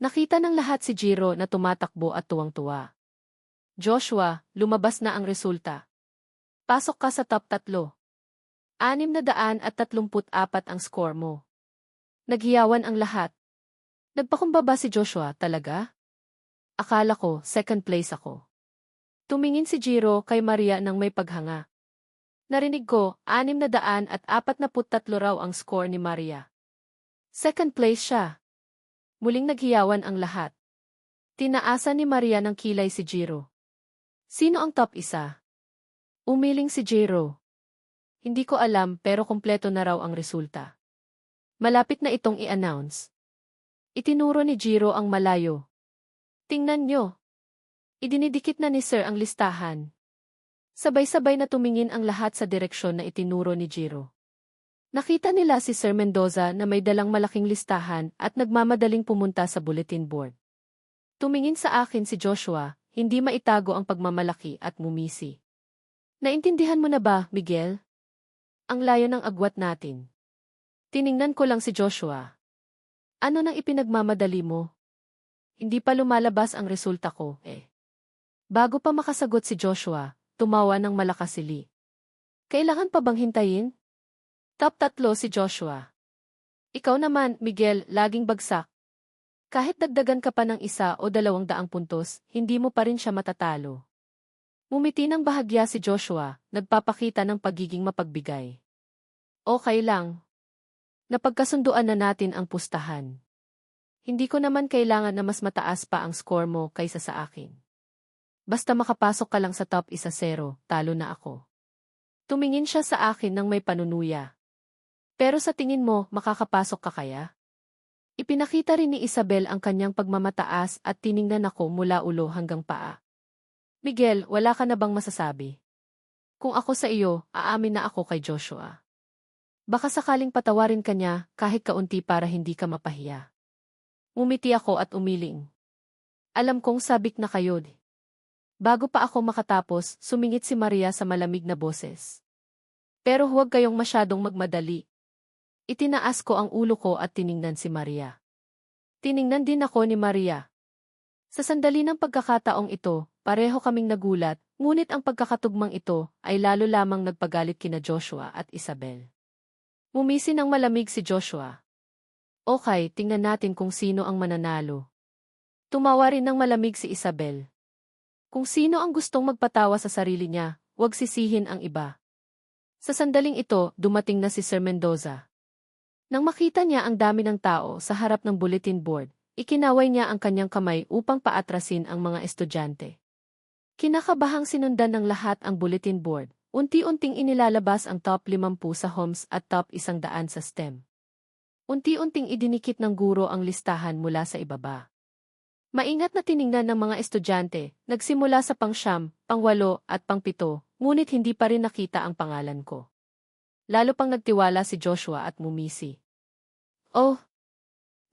Nakita ng lahat si Jiro na tumatakbo at tuwang-tuwa. Joshua, lumabas na ang resulta. Pasok ka sa top 3. 634 ang score mo. Naghiyawan ang lahat. Nagpakumbaba si Joshua, talaga? Akala ko, second place ako. Tumingin si Jiro kay Maria nang may paghanga. Narinig ko, 643 raw ang score ni Maria. Second place siya. Muling naghiyawan ang lahat. Tinaasan ni Maria ng kilay si Jiro. Sino ang top 1? Umiling si Jiro. Hindi ko alam pero kumpleto na raw ang resulta. Malapit na itong i-announce. Itinuro ni Jiro ang malayo. Tingnan nyo. Idinidikit na ni Sir ang listahan. Sabay-sabay na tumingin ang lahat sa direksyon na itinuro ni Jiro. Nakita nila si Sir Mendoza na may dalang malaking listahan at nagmamadaling pumunta sa bulletin board. Tumingin sa akin si Joshua, hindi maitago ang pagmamalaki at ngumisi. Naintindihan mo na ba, Miguel? Ang layo ng agwat natin. Tiningnan ko lang si Joshua. Ano nang ipinagmamadali mo? Hindi pa lumalabas ang resulta ko, eh. Bago pa makasagot si Joshua, tumawa ng malakas si Lee. Kailangan pa bang hintayin? Top 3 si Joshua. Ikaw naman, Miguel, laging bagsak. Kahit dagdagan ka pa ng 1 o 200 puntos, hindi mo pa rin siya matatalo. Ngumiti ng bahagya si Joshua, nagpapakita ng pagiging mapagbigay. Okay lang. Napagkasunduan na natin ang pustahan. Hindi ko naman kailangan na mas mataas pa ang score mo kaysa sa akin. Basta makapasok ka lang sa top 1-0, talo na ako. Tumingin siya sa akin ng may panunuya. Pero sa tingin mo, makakapasok ka kaya? Ipinakita rin ni Isabel ang kanyang pagmamataas at tiningnan ako mula ulo hanggang paa. Miguel, wala ka na bang masasabi? Kung ako sa iyo, aamin na ako kay Joshua. Baka sakaling patawarin ka niya kahit kaunti para hindi ka mapahiya. Ngumiti ako at umiling. Alam kong sabik na kayo. Bago pa ako makatapos, sumingit si Maria sa malamig na boses. Pero huwag kayong masyadong magmadali. Itinaas ko ang ulo ko at tiningnan si Maria. Tiningnan din ako ni Maria. Sa sandali ng pagkakataong ito, pareho kaming nagulat, ngunit ang pagkakatugmang ito ay lalo lamang nagpagalit kina Joshua at Isabel. Ngumisi ng malamig si Joshua. Okay, tingnan natin kung sino ang mananalo. Tumawa rin ng malamig si Isabel. Kung sino ang gustong magpatawa sa sarili niya, huwag sisihin ang iba. Sa sandaling ito, dumating na si Sir Mendoza. Nang makita niya ang dami ng tao sa harap ng bulletin board, ikinaway niya ang kanyang kamay upang paatrasin ang mga estudyante. Kinakabahang sinundan ng lahat ang bulletin board, unti-unting inilalabas ang top 50 sa HOMS at top 100 sa STEM. Unti-unting idinikit ng guro ang listahan mula sa ibaba. Maingat na tiningnan ng mga estudyante, nagsimula sa pang-9, pang-8 at pang-7, ngunit hindi pa rin nakita ang pangalan ko. Lalo pang nagtiwala si Joshua at ngumisi. Oh,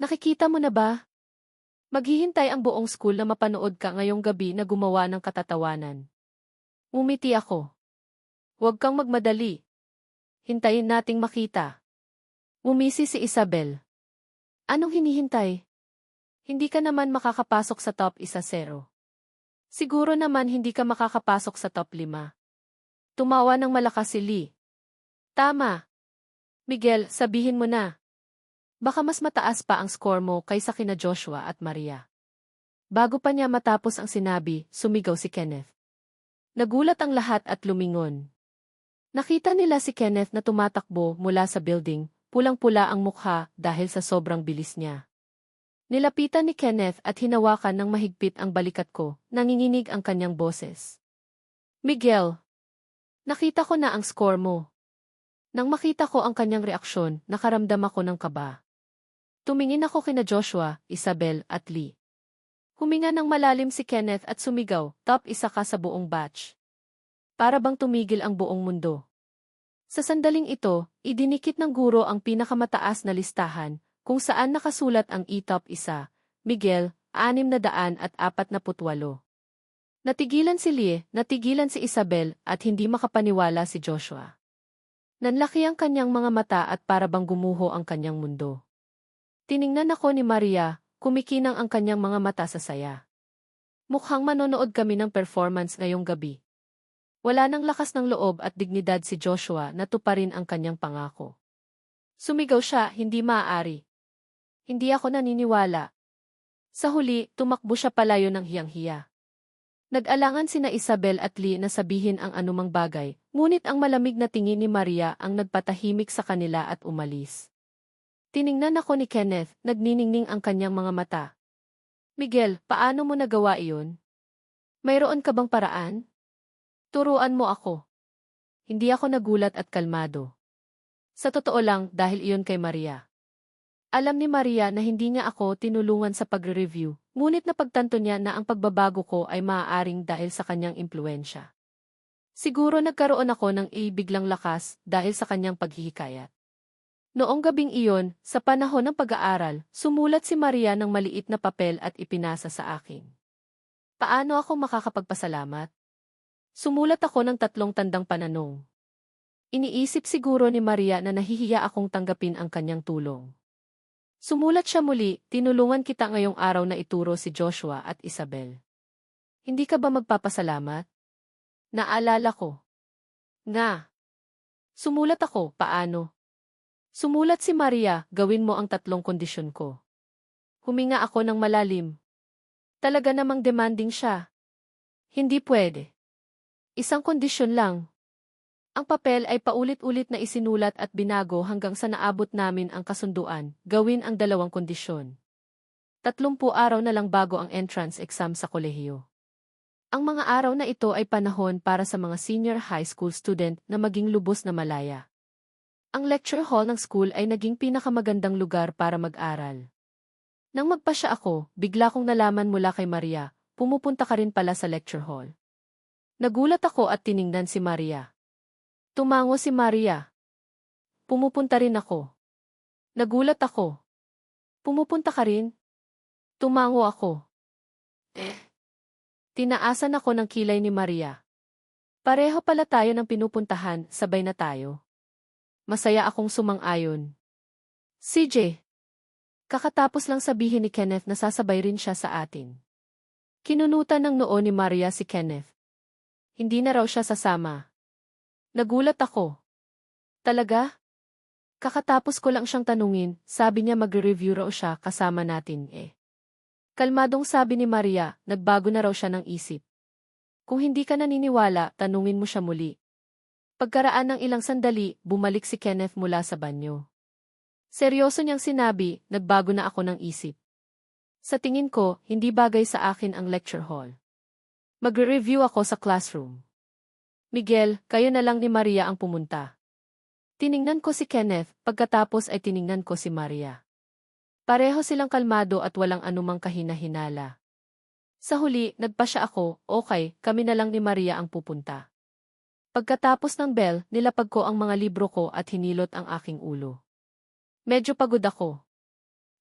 nakikita mo na ba? Maghihintay ang buong school na mapanood ka ngayong gabi na gumawa ng katatawanan. Ngumiti ako. Huwag kang magmadali. Hintayin nating makita. Ngumisi si Isabel. Anong hinihintay? Hindi ka naman makakapasok sa top 1-0. Siguro naman hindi ka makakapasok sa top 5. Tumawa ng malakas si Lee. Tama. Miguel, sabihin mo na. Baka mas mataas pa ang score mo kaysa kina Joshua at Maria. Bago pa niya matapos ang sinabi, sumigaw si Kenneth. Nagulat ang lahat at lumingon. Nakita nila si Kenneth na tumatakbo mula sa building, pulang-pula ang mukha dahil sa sobrang bilis niya. Nilapitan ni Kenneth at hinawakan ng mahigpit ang balikat ko, nanginginig ang kanyang boses. Miguel, nakita ko na ang score mo. Nang makita ko ang kanyang reaksyon, nakaramdam ako ng kaba. Tumingin ako kina Joshua, Isabel at Lee. Huminga ng malalim si Kenneth at sumigaw, top 1 ka sa buong batch. Para bang tumigil ang buong mundo. Sa sandaling ito, idinikit ng guro ang pinakamataas na listahan, kung saan nakasulat ang top 1, Miguel, 648. Natigilan si Lee, natigilan si Isabel at hindi makapaniwala si Joshua. Nanlaki ang kanyang mga mata at para bang gumuho ang kanyang mundo. Tiningnan ako ni Maria, kumikinang ang kanyang mga mata sa saya. Mukhang manonood kami ng performance ngayong gabi. Wala nang lakas ng loob at dignidad si Joshua na tuparin ang kanyang pangako. Sumigaw siya, hindi maaari. Hindi ako naniniwala. Sa huli, tumakbo siya palayo ng hiyang-hiya. Nag-alangan sina Isabel at Lee na sabihin ang anumang bagay, ngunit ang malamig na tingin ni Maria ang nagpatahimik sa kanila at umalis. Tiningnan ako ni Kenneth, nagniningning ang kanyang mga mata. Miguel, paano mo nagawa iyon? Mayroon ka bang paraan? Turuan mo ako. Hindi ako nagulat at kalmado. Sa totoo lang, dahil iyon kay Maria. Alam ni Maria na hindi niya ako tinulungan sa pagre-review, ngunit napagtanto niya na ang pagbabago ko ay maaaring dahil sa kanyang impluensya. Siguro nagkaroon ako ng biglang lakas dahil sa kanyang paghihikayat. Noong gabing iyon, sa panahon ng pag-aaral, sumulat si Maria ng maliit na papel at ipinasa sa akin. Paano ako makakapagpasalamat? Sumulat ako ng 3 tandang pananong. Iniisip siguro ni Maria na nahihiya akong tanggapin ang kanyang tulong. Sumulat siya muli, tinulungan kita ngayong araw na ituro si Joshua at Isabel. Hindi ka ba magpapasalamat? Naalala ko. Nga. Sumulat ako, paano? Sumulat si Maria, gawin mo ang 3 kondisyon ko. Huminga ako ng malalim. Talaga namang demanding siya. Hindi pwede. Isang kondisyon lang. Ang papel ay paulit-ulit na isinulat at binago hanggang sa naabot namin ang kasunduan, gawin ang 2 kondisyon. 30 araw na lang bago ang entrance exam sa kolehiyo. Ang mga araw na ito ay panahon para sa mga senior high school student na maging lubos na malaya. Ang lecture hall ng school ay naging pinakamagandang lugar para mag-aral. Nang magpasya ako, bigla kong nalaman mula kay Maria, pumupunta ka rin pala sa lecture hall. Nagulat ako at tiningnan si Maria. Tumango si Maria. Pumupunta rin ako. Nagulat ako. Pumupunta ka rin? Tumango ako. Tinaasan ako ng kilay ni Maria. Pareho pala tayo ng pinupuntahan, sabay na tayo. Masaya akong sumang-ayon. CJ. Kakatapos lang sabihin ni Kenneth na sasabay rin siya sa atin. Kinunutan ng noo ni Maria si Kenneth. Hindi na raw siya sasama. Nagulat ako. Talaga? Kakatapos ko lang siyang tanungin, sabi niya magre-review raw siya kasama natin Kalmadong sabi ni Maria, nagbago na raw siya ng isip. Kung hindi ka naniniwala, tanungin mo siya muli. Pagkaraan ng ilang sandali, bumalik si Kenneth mula sa banyo. Seryoso niyang sinabi, nagbago na ako ng isip. Sa tingin ko, hindi bagay sa akin ang lecture hall. Magre-review ako sa classroom. Miguel, kayo na lang ni Maria ang pumunta. Tiningnan ko si Kenneth, pagkatapos ay tiningnan ko si Maria. Pareho silang kalmado at walang anumang kahina-hinala. Sa huli, nagpasya ako, okay, kami na lang ni Maria ang pupunta. Pagkatapos ng bell, nilapag ko ang mga libro ko at hinilot ang aking ulo. Medyo pagod ako.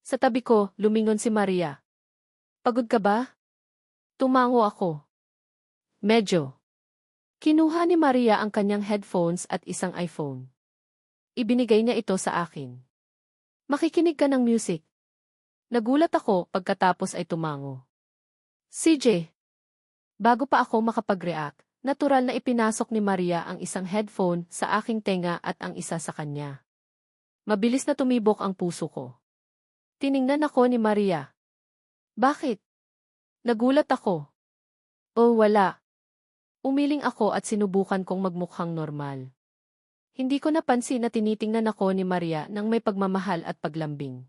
Sa tabi ko, lumingon si Maria. Pagod ka ba? Tumango ako. Medyo. Kinuha ni Maria ang kanyang headphones at isang iPhone. Ibinigay niya ito sa akin. Makikinig ka ng music. Nagulat ako pagkatapos ay tumango. CJ. Bago pa ako makapag-react, natural na ipinasok ni Maria ang isang headphone sa aking tenga at ang isa sa kanya. Mabilis na tumibok ang puso ko. Tiningnan ako ni Maria. Bakit? Nagulat ako. Oh, wala. Umiling ako at sinubukan kong magmukhang normal. Hindi ko napansin na tinitingnan ako ni Maria ng may pagmamahal at paglambing.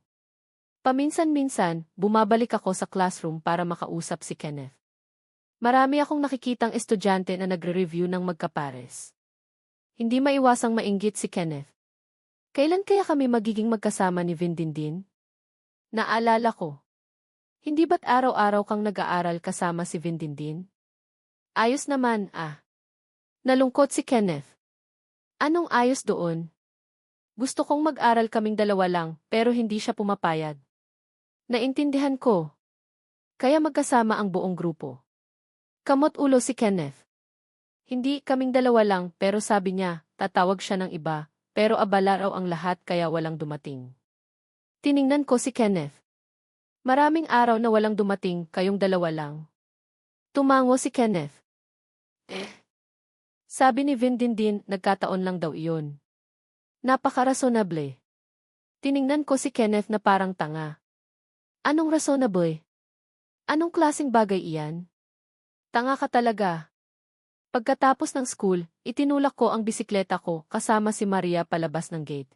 Paminsan-minsan, bumabalik ako sa classroom para makausap si Kenneth. Marami akong nakikitang estudyante na nagre-review ng magkapares. Hindi maiwasang mainggit si Kenneth. Kailan kaya kami magiging magkasama ni Vindindin? Naalala ko. Hindi ba't araw-araw kang nag-aaral kasama si Vindindin? Ayos naman, Nalungkot si Kenneth. Anong ayos doon? Gusto kong mag-aral kaming dalawa lang, pero hindi siya pumapayag. Naintindihan ko. Kaya magkasama ang buong grupo. Kamot ulo si Kenneth. Hindi kaming dalawa lang, pero sabi niya, tatawag siya ng iba, pero abala raw ang lahat kaya walang dumating. Tiningnan ko si Kenneth. Maraming araw na walang dumating, kayong dalawa lang. Tumango si Kenneth. Sabi ni Vindindin, nagkataon lang daw iyon. Napaka-rasonable. Tiningnan ko si Kenneth na parang tanga. Anong rasonable? Anong klaseng bagay iyan? Tanga ka talaga. Pagkatapos ng school, itinulak ko ang bisikleta ko kasama si Maria palabas ng gate.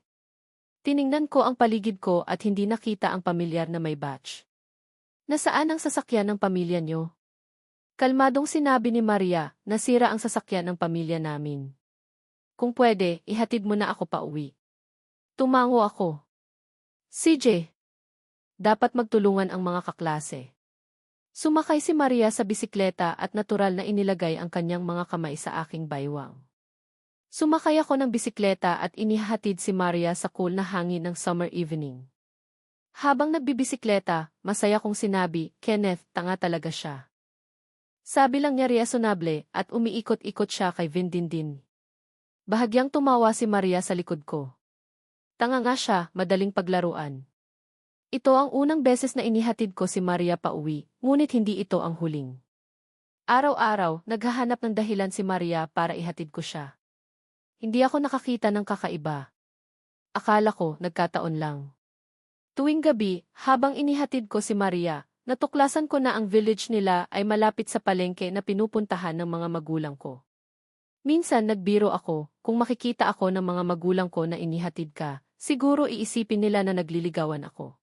Tiningnan ko ang paligid ko at hindi nakita ang pamilyar na may batch. Nasaan ang sasakyan ng pamilya niyo? Kalmadong sinabi ni Maria, nasira ang sasakyan ng pamilya namin. Kung pwede, ihatid mo na ako pa uwi. Tumango ako. CJ. Dapat magtulungan ang mga kaklase. Sumakay si Maria sa bisikleta at natural na inilagay ang kanyang mga kamay sa aking baywang. Sumakay ako ng bisikleta at inihatid si Maria sa cool na hangin ng summer evening. Habang nagbibisikleta, masaya kong sinabi, Kenneth, tanga talaga siya. Sabi lang niya reasonable at umiikot-ikot siya kay Vindindin. Bahagyang tumawa si Maria sa likod ko. Tanga nga siya, madaling paglaruan. Ito ang unang beses na inihatid ko si Maria pa uwi, ngunit hindi ito ang huling. Araw-araw, naghahanap ng dahilan si Maria para ihatid ko siya. Hindi ako nakakita ng kakaiba. Akala ko, nagkataon lang. Tuwing gabi, habang inihatid ko si Maria, natuklasan ko na ang village nila ay malapit sa palengke na pinupuntahan ng mga magulang ko. Minsan nagbiro ako, kung makikita ako ng mga magulang ko na inihatid ka, siguro iisipin nila na nagliligawan ako.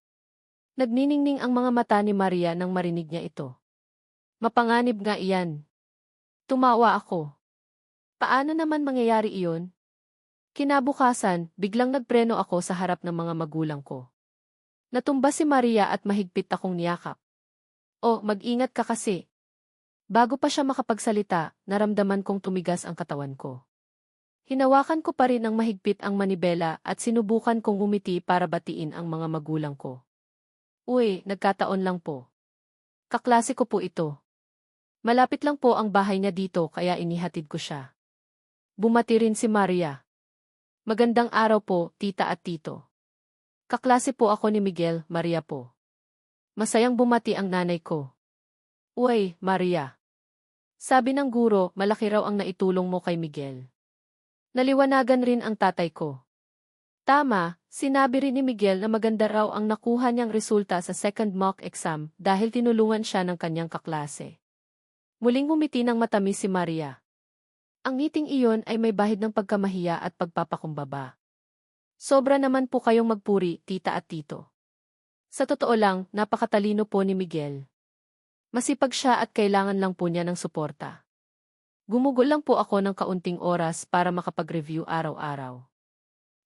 Nagniningning ang mga mata ni Maria nang marinig niya ito. Mapanganib nga iyan. Tumawa ako. Paano naman mangyayari iyon? Kinabukasan, biglang nagpreno ako sa harap ng mga magulang ko. Natumba si Maria at mahigpit akong niyakap. Oh, mag-ingat ka kasi. Bago pa siya makapagsalita, naramdaman kong tumigas ang katawan ko. Hinawakan ko pa rin ng mahigpit ang manibela at sinubukan kong ngumiti para batiin ang mga magulang ko. Uy, nagkataon lang po. Kaklase ko po ito. Malapit lang po ang bahay niya dito kaya inihatid ko siya. Bumati rin si Maria. Magandang araw po, tita at tito. Kaklase po ako ni Miguel, Maria po. Masayang bumati ang nanay ko. Uy, Maria. Sabi ng guro, malaki raw ang naitulong mo kay Miguel. Naliwanagan rin ang tatay ko. Tama, sinabi rin ni Miguel na maganda raw ang nakuha niyang resulta sa second mock exam dahil tinulungan siya ng kanyang kaklase. Muling humiti ng matamis si Maria. Ang ngiting iyon ay may bahid ng pagkamahiya at pagpapakumbaba. Sobra naman po kayong magpuri, tita at tito. Sa totoo lang, napakatalino po ni Miguel. Masipag siya at kailangan lang po niya ng suporta. Gumugol lang po ako ng kaunting oras para makapag-review araw-araw.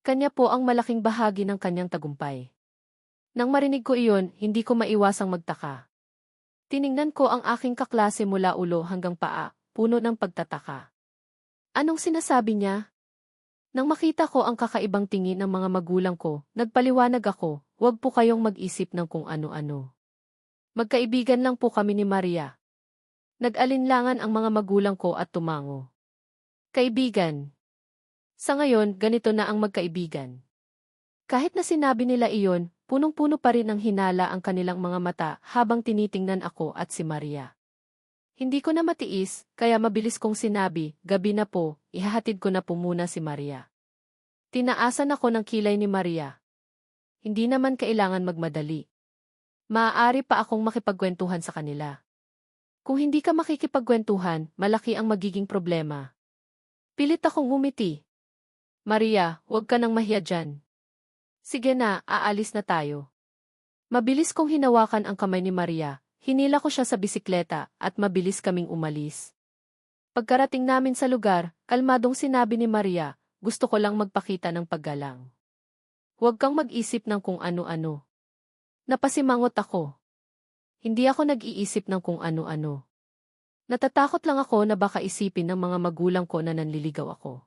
Kanya po ang malaking bahagi ng kanyang tagumpay. Nang marinig ko iyon, hindi ko maiwasang magtaka. Tiningnan ko ang aking kaklase mula ulo hanggang paa, puno ng pagtataka. Anong sinasabi niya? Nang makita ko ang kakaibang tingin ng mga magulang ko, nagpaliwanag ako, huwag po kayong mag-isip ng kung ano-ano. Magkaibigan lang po kami ni Maria. Nag-alinlangan ang mga magulang ko at tumango. Kaibigan. Sa ngayon, ganito na ang magkaibigan. Kahit na sinabi nila iyon, punong-puno pa rin ng hinala ang kanilang mga mata habang tinitingnan ako at si Maria. Hindi ko na matiis, kaya mabilis kong sinabi, gabi na po, ihahatid ko na po muna si Maria. Tinaasan ako ng kilay ni Maria. Hindi naman kailangan magmadali. Maaari pa akong makipagkwentuhan sa kanila. Kung hindi ka makikipagkwentuhan, malaki ang magiging problema. Pilit akong ngumiti. Maria, huwag ka nang mahiya dyan. Sige na, aalis na tayo. Mabilis kong hinawakan ang kamay ni Maria, hinila ko siya sa bisikleta at mabilis kaming umalis. Pagkarating namin sa lugar, kalmadong sinabi ni Maria, gusto ko lang magpakita ng paggalang. Huwag kang mag-isip ng kung ano-ano. Napasimangot ako. Hindi ako nag-iisip ng kung ano-ano. Natatakot lang ako na baka isipin ng mga magulang ko na nanliligaw ako.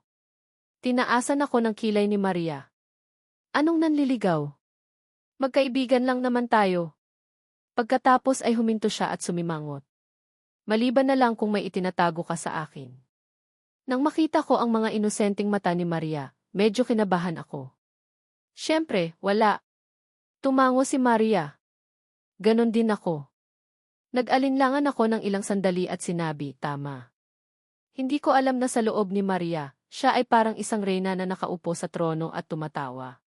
Tinaasan ako ng kilay ni Maria. Anong nanliligaw? Magkaibigan lang naman tayo. Pagkatapos ay huminto siya at sumimangot. Maliban na lang kung may itinatago ka sa akin. Nang makita ko ang mga inosenteng mata ni Maria, medyo kinabahan ako. Siyempre, wala. Tumango si Maria. Ganon din ako. Nag-alinlangan ako ng ilang sandali at sinabi, tama. Hindi ko alam na sa loob ni Maria, siya ay parang isang reyna na nakaupo sa trono at tumatawa.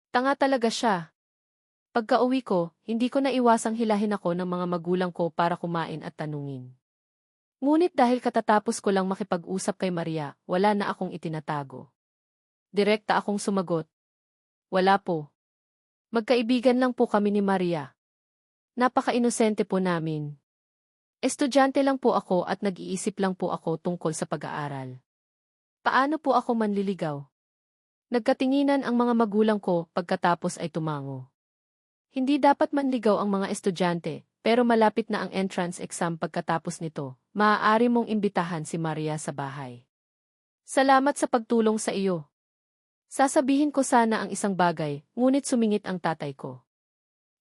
Tanga talaga siya. Pagka-uwi ko, hindi ko naiwasang hilahin ako ng mga magulang ko para kumain at tanungin. Ngunit dahil katatapos ko lang makipag-usap kay Maria, wala na akong itinatago. Direkta akong sumagot. Wala po. Magkaibigan lang po kami ni Maria. Napaka-inosente po namin. Estudyante lang po ako at nag-iisip lang po ako tungkol sa pag-aaral. Paano po ako manliligaw? Nagkatinginan ang mga magulang ko pagkatapos ay tumango. Hindi dapat manligaw ang mga estudyante, pero malapit na ang entrance exam pagkatapos nito, maaari mong imbitahan si Maria sa bahay. Salamat sa pagtulong sa iyo. Sasabihin ko sana ang isang bagay, ngunit sumingit ang tatay ko.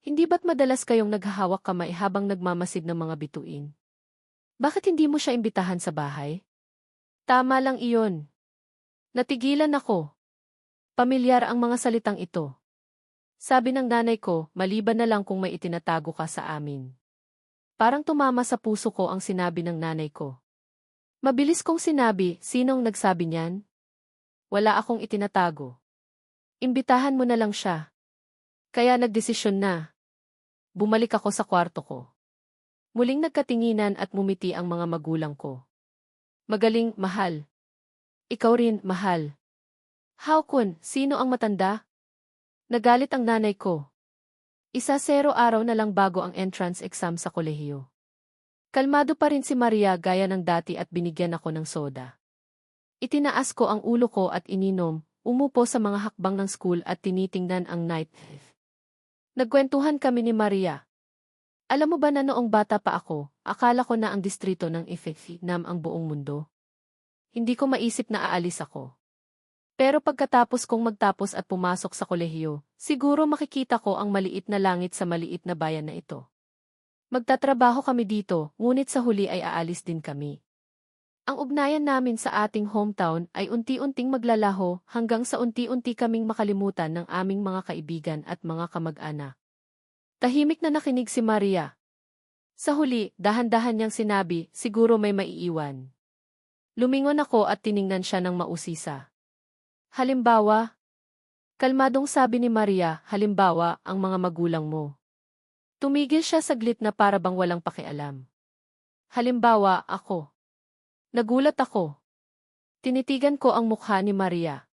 Hindi ba't madalas kayong naghahawak kamay habang nagmamasid ng mga bituin? Bakit hindi mo siya imbitahan sa bahay? Tama lang iyon. Natigilan ako. Pamilyar ang mga salitang ito. Sabi ng nanay ko, maliban na lang kung may itinatago ka sa amin. Parang tumama sa puso ko ang sinabi ng nanay ko. Mabilis kong sinabi, sinong nagsabi niyan? Wala akong itinatago. Imbitahan mo na lang siya. Kaya nagdesisyon na. Bumalik ako sa kwarto ko. Muling nagkatinginan at mumiti ang mga magulang ko. Magaling, mahal. Ikaw rin, mahal. How kun, sino ang matanda? Nagalit ang nanay ko. 1-0 araw na lang bago ang entrance exam sa kolehiyo. Kalmado pa rin si Maria gaya ng dati at binigyan ako ng soda. Itinaas ko ang ulo ko at ininom, umupo sa mga hakbang ng school at tinitingnan ang night. Nagkwentuhan kami ni Maria. Alam mo ba na noong bata pa ako, akala ko na ang distrito ng Vietnam ang buong mundo? Hindi ko maisip na aalis ako. Pero pagkatapos kong magtapos at pumasok sa kolehiyo, siguro makikita ko ang maliit na langit sa maliit na bayan na ito. Magtatrabaho kami dito, ngunit sa huli ay aalis din kami. Ang ugnayan namin sa ating hometown ay unti-unting maglalaho hanggang sa unti-unti kaming makalimutan ng aming mga kaibigan at mga kamag-anak. Tahimik na nakinig si Maria. Sa huli, dahan-dahan niyang sinabi, siguro may maiiwan. Lumingon ako at tiningnan siya ng mausisa. Halimbawa? Kalmadong sabi ni Maria, halimbawa, ang mga magulang mo. Tumigil siya saglit na para bang walang pakialam. Halimbawa, ako. Nagulat ako. Tinitigan ko ang mukha ni Maria.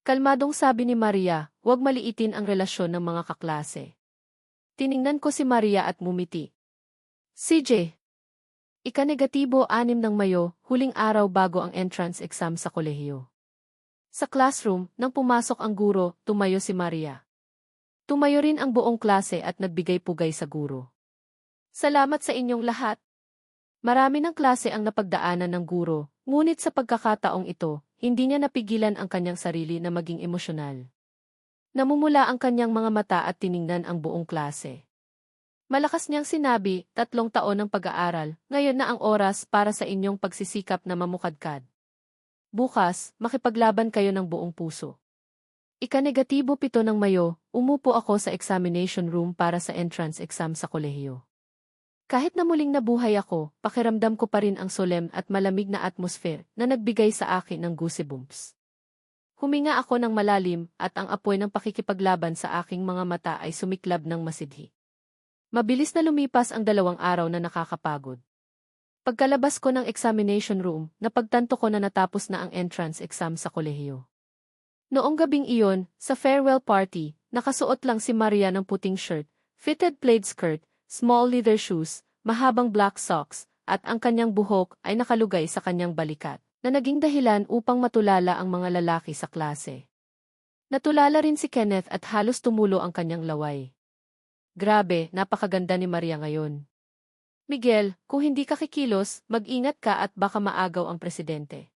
Kalmadong sabi ni Maria, huwag maliitin ang relasyon ng mga kaklase. Tiningnan ko si Maria at mumiti. CJ. Ika-6 ng Mayo, huling araw bago ang entrance exam sa kolehiyo. Sa classroom, nang pumasok ang guro, tumayo si Maria. Tumayo rin ang buong klase at nagbigay-pugay sa guro. Salamat sa inyong lahat. Marami ng klase ang napagdaanan ng guro, ngunit sa pagkakataong ito, hindi niya napigilan ang kanyang sarili na maging emosyonal. Namumula ang kanyang mga mata at tiningnan ang buong klase. Malakas niyang sinabi, 3 taon ng pag-aaral, ngayon na ang oras para sa inyong pagsisikap na mamukadkad. Bukas, makipaglaban kayo ng buong puso. Ika-7 ng Mayo, umupo ako sa examination room para sa entrance exam sa kolehiyo. Kahit na muling nabuhay ako, pakiramdam ko pa rin ang solemn at malamig na atmosphere na nagbigay sa akin ng goosebumps. Huminga ako ng malalim at ang apoy ng pakikipaglaban sa aking mga mata ay sumiklab ng masidhi. Mabilis na lumipas ang 2 araw na nakakapagod. Pagkalabas ko ng examination room, napagtanto ko na natapos na ang entrance exam sa kolehiyo. Noong gabing iyon, sa farewell party, nakasuot lang si Maria ng puting shirt, fitted plaid skirt, small leather shoes, mahabang black socks, at ang kanyang buhok ay nakalugay sa kanyang balikat, na naging dahilan upang matulala ang mga lalaki sa klase. Natulala rin si Kenneth at halos tumulo ang kanyang laway. Grabe, napakaganda ni Maria ngayon. Miguel, kung hindi ka kikilos, mag-ingat ka at baka maagaw ang presidente.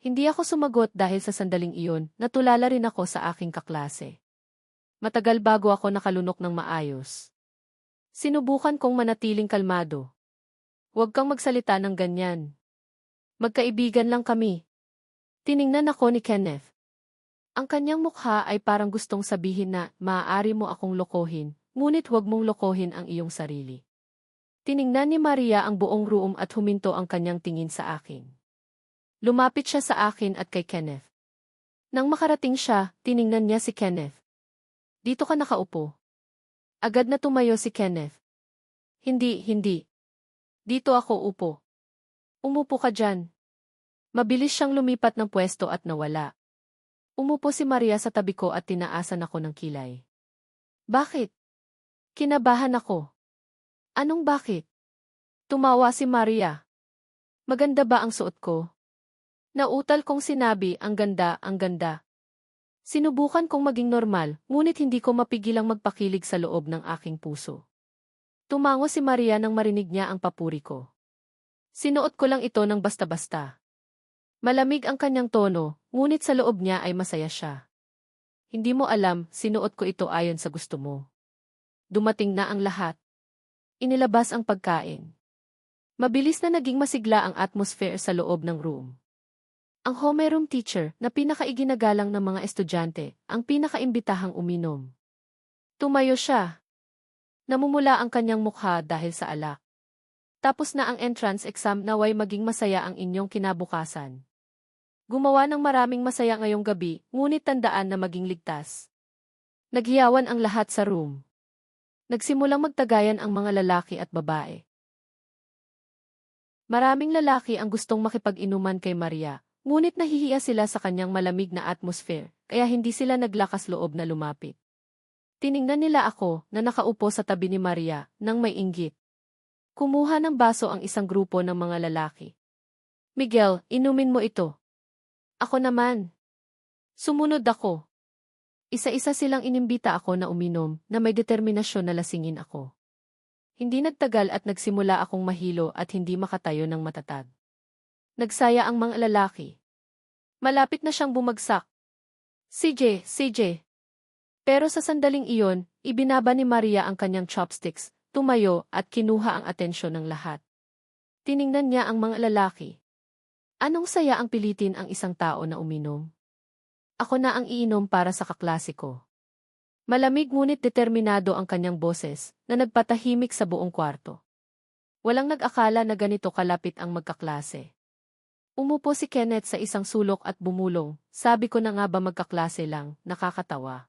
Hindi ako sumagot dahil sa sandaling iyon, natulala rin ako sa aking kaklase. Matagal bago ako nakalunok ng maayos. Sinubukan kong manatiling kalmado. Huwag kang magsalita ng ganyan. Magkaibigan lang kami. Tiningnan ako ni Kenneth. Ang kanyang mukha ay parang gustong sabihin na maaari mo akong lokohin, ngunit huwag mong lokohin ang iyong sarili. Tiningnan ni Maria ang buong room at huminto ang kanyang tingin sa akin. Lumapit siya sa akin at kay Kenneth. Nang makarating siya, tiningnan niya si Kenneth. Dito ka nakaupo. Agad na tumayo si Kenneth. Hindi. Dito ako upo. Umupo ka dyan. Mabilis siyang lumipat ng pwesto at nawala. Umupo si Maria sa tabi ko at tinaasan ako ng kilay. Bakit? Kinabahan ako. Anong bakit? Tumawa si Maria. Maganda ba ang suot ko? Nautal kong sinabi, ang ganda, ang ganda. Sinubukan kong maging normal, ngunit hindi ko mapigilang magpakilig sa loob ng aking puso. Tumango si Maria nang marinig niya ang papuri ko. Sinuot ko lang ito ng basta-basta. Malamig ang kanyang tono, ngunit sa loob niya ay masaya siya. Hindi mo alam, sinuot ko ito ayon sa gusto mo. Dumating na ang lahat. Inilabas ang pagkain. Mabilis na naging masigla ang atmosphere sa loob ng room. Ang homeroom teacher, na pinakaiginagalang ng mga estudyante, ang pinakaimbitahang uminom. Tumayo siya. Namumula ang kanyang mukha dahil sa alak. Tapos na ang entrance exam, naway maging masaya ang inyong kinabukasan. Gumawa ng maraming masaya ngayong gabi, ngunit tandaan na maging ligtas. Naghiyawan ang lahat sa room. Nagsimulang magtagayan ang mga lalaki at babae. Maraming lalaki ang gustong makipag-inuman kay Maria, ngunit nahihiya sila sa kanyang malamig na atmosphere, kaya hindi sila naglakas loob na lumapit. Tiningnan nila ako na nakaupo sa tabi ni Maria nang may inggit. Kumuha ng baso ang isang grupo ng mga lalaki. Miguel, inumin mo ito. Ako naman. Sumunod ako. Isa-isa silang inimbita ako na uminom na may determinasyon na lasingin ako. Hindi nagtagal at nagsimula akong mahilo at hindi makatayo ng matatag. Nagsaya ang mga lalaki. Malapit na siyang bumagsak. CJ. Pero sa sandaling iyon, ibinaba ni Maria ang kanyang chopsticks, tumayo at kinuha ang atensyon ng lahat. Tiningnan niya ang mga lalaki. Anong saya ang pilitin ang isang tao na uminom? Ako na ang iinom para sa kaklase ko. Malamig ngunit determinado ang kanyang boses na nagpatahimik sa buong kwarto. Walang nag-akala na ganito kalapit ang magkaklase. Umupo si Kenneth sa isang sulok at bumulong, sabi ko na nga ba magkaklase lang, nakakatawa.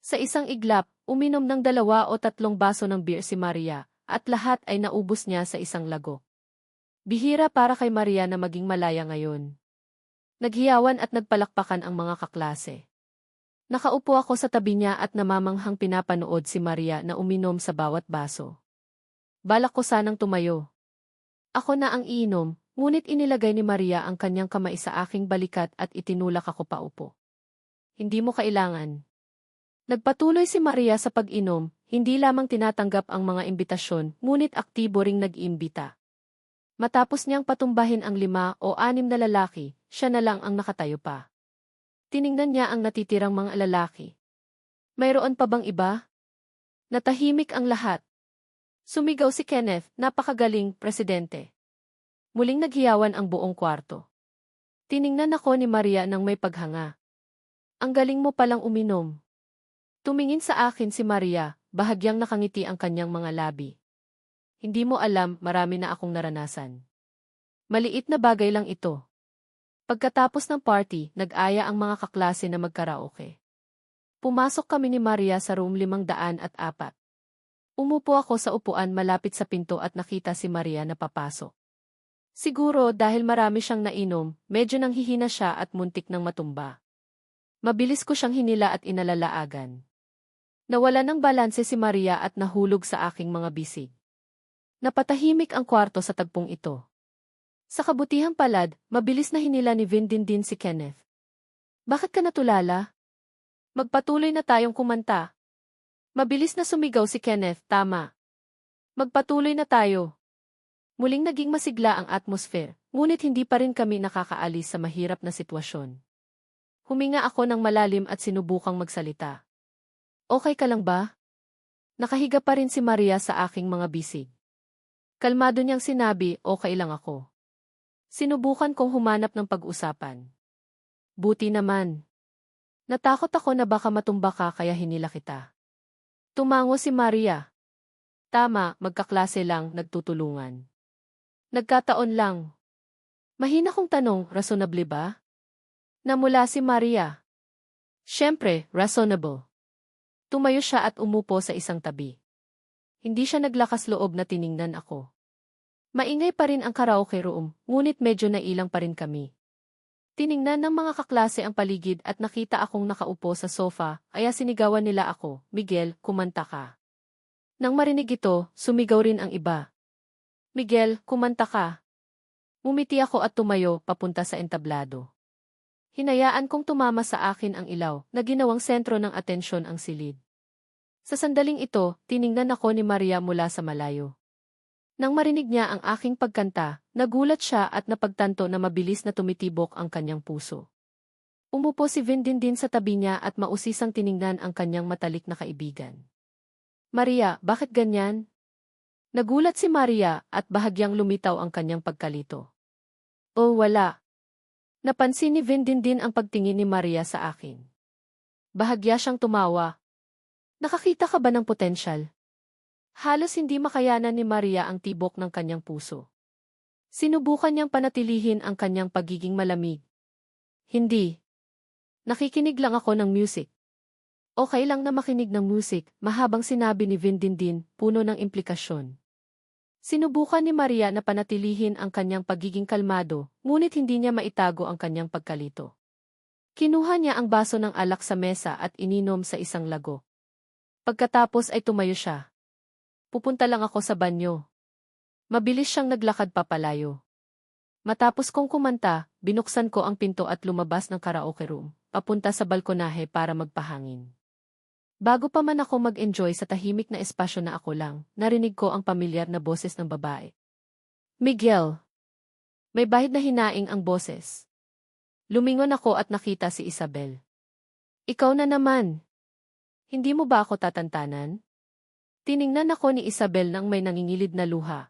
Sa isang iglap, uminom ng 2 o 3 baso ng beer si Maria, at lahat ay naubos niya sa isang lagok. Bihira para kay Maria na maging malaya ngayon. Naghiyawan at nagpalakpakan ang mga kaklase. Nakaupo ako sa tabi niya at namamanghang pinapanood si Maria na uminom sa bawat baso. Balak ko sanang tumayo. Ako na ang iinom, ngunit inilagay ni Maria ang kanyang kamay sa aking balikat at itinulak ako paupo. Hindi mo kailangan. Nagpatuloy si Maria sa pag-inom, hindi lamang tinatanggap ang mga imbitasyon, ngunit aktibo ring nag-iimbita. Matapos niyang patumbahin ang 5 o 6 na lalaki, siya na lang ang nakatayo pa. Tiningnan niya ang natitirang mga lalaki. Mayroon pa bang iba? Natahimik ang lahat. Sumigaw si Kenneth, napakagaling, presidente. Muling naghiyawan ang buong kwarto. Tiningnan ako ni Maria nang may paghanga. Ang galing mo palang uminom. Tumingin sa akin si Maria, bahagyang nakangiti ang kanyang mga labi. Hindi mo alam, marami na akong naranasan. Maliit na bagay lang ito. Pagkatapos ng party, nag-aya ang mga kaklase na magkaraoke. Pumasok kami ni Maria sa room 504. Umupo ako sa upuan malapit sa pinto at nakita si Maria na papasok. Siguro dahil marami siyang nainom, medyo nanghihina siya at muntik ng matumba. Mabilis ko siyang hinila at inalalaagan. Nawala ng balanse si Maria at nahulog sa aking mga bisig. Napatahimik ang kwarto sa tagpong ito. Sa kabutihang palad, mabilis na hinila ni Vindindin si Kenneth. Bakit ka natulala? Magpatuloy na tayong kumanta. Mabilis na sumigaw si Kenneth, tama. Magpatuloy na tayo. Muling naging masigla ang atmosphere, ngunit hindi pa rin kami nakakaalis sa mahirap na sitwasyon. Huminga ako ng malalim at sinubukang magsalita. Okay ka lang ba? Nakahiga pa rin si Maria sa aking mga bisig. Kalmado niyang sinabi, okay lang ako. Sinubukan kong humanap ng pag-usapan. Buti naman. Natakot ako na baka matumba ka kaya hinila kita. Tumango si Maria. Tama, magkaklase lang, nagtutulungan. Nagkataon lang. Mahina kong tanong, reasonable ba? Namula si Maria. Siyempre, reasonable. Tumayo siya at umupo sa isang tabi. Hindi siya naglakas loob na tiningnan ako. Maingay pa rin ang karaoke room, ngunit medyo nailang pa rin kami. Tiningnan ng mga kaklase ang paligid at nakita akong nakaupo sa sofa, kaya sinigawan nila ako, Miguel, kumanta ka. Nang marinig ito, sumigaw rin ang iba. Miguel, kumanta ka. Ngumiti ako at tumayo, papunta sa entablado. Hinayaan kong tumama sa akin ang ilaw, na ginawang sentro ng atensyon ang silid. Sa sandaling ito, tiningnan ako ni Maria mula sa malayo. Nang marinig niya ang aking pagkanta, nagulat siya at napagtanto na mabilis na tumitibok ang kanyang puso. Umupo si Vindindin sa tabi niya at mausisang tiningnan ang kanyang matalik na kaibigan. Maria, bakit ganyan? Nagulat si Maria at bahagyang lumitaw ang kanyang pagkalito. Oh, wala. Napansin ni Vindindin ang pagtingin ni Maria sa akin. Bahagya siyang tumawa. Nakakita ka ba ng potensyal? Halos hindi makayanan ni Maria ang tibok ng kanyang puso. Sinubukan niyang panatilihin ang kanyang pagiging malamig. Hindi. Nakikinig lang ako ng music. Okay lang na makinig ng music, mahabang sinabi ni Vindindin, puno ng implikasyon. Sinubukan ni Maria na panatilihin ang kanyang pagiging kalmado, ngunit hindi niya maitago ang kanyang pagkalito. Kinuha niya ang baso ng alak sa mesa at ininom sa isang lago. Pagkatapos ay tumayo siya. Pupunta lang ako sa banyo. Mabilis siyang naglakad papalayo. Matapos kong kumanta, binuksan ko ang pinto at lumabas ng karaoke room, papunta sa balkonahe para magpahangin. Bago pa man ako mag-enjoy sa tahimik na espasyo na ako lang, narinig ko ang pamilyar na boses ng babae. Miguel! May bahid na hinaing ang boses. Lumingon ako at nakita si Isabel. Ikaw na naman! Hindi mo ba ako tatantanan? Tiningnan ako ni Isabel nang may nangingilid na luha.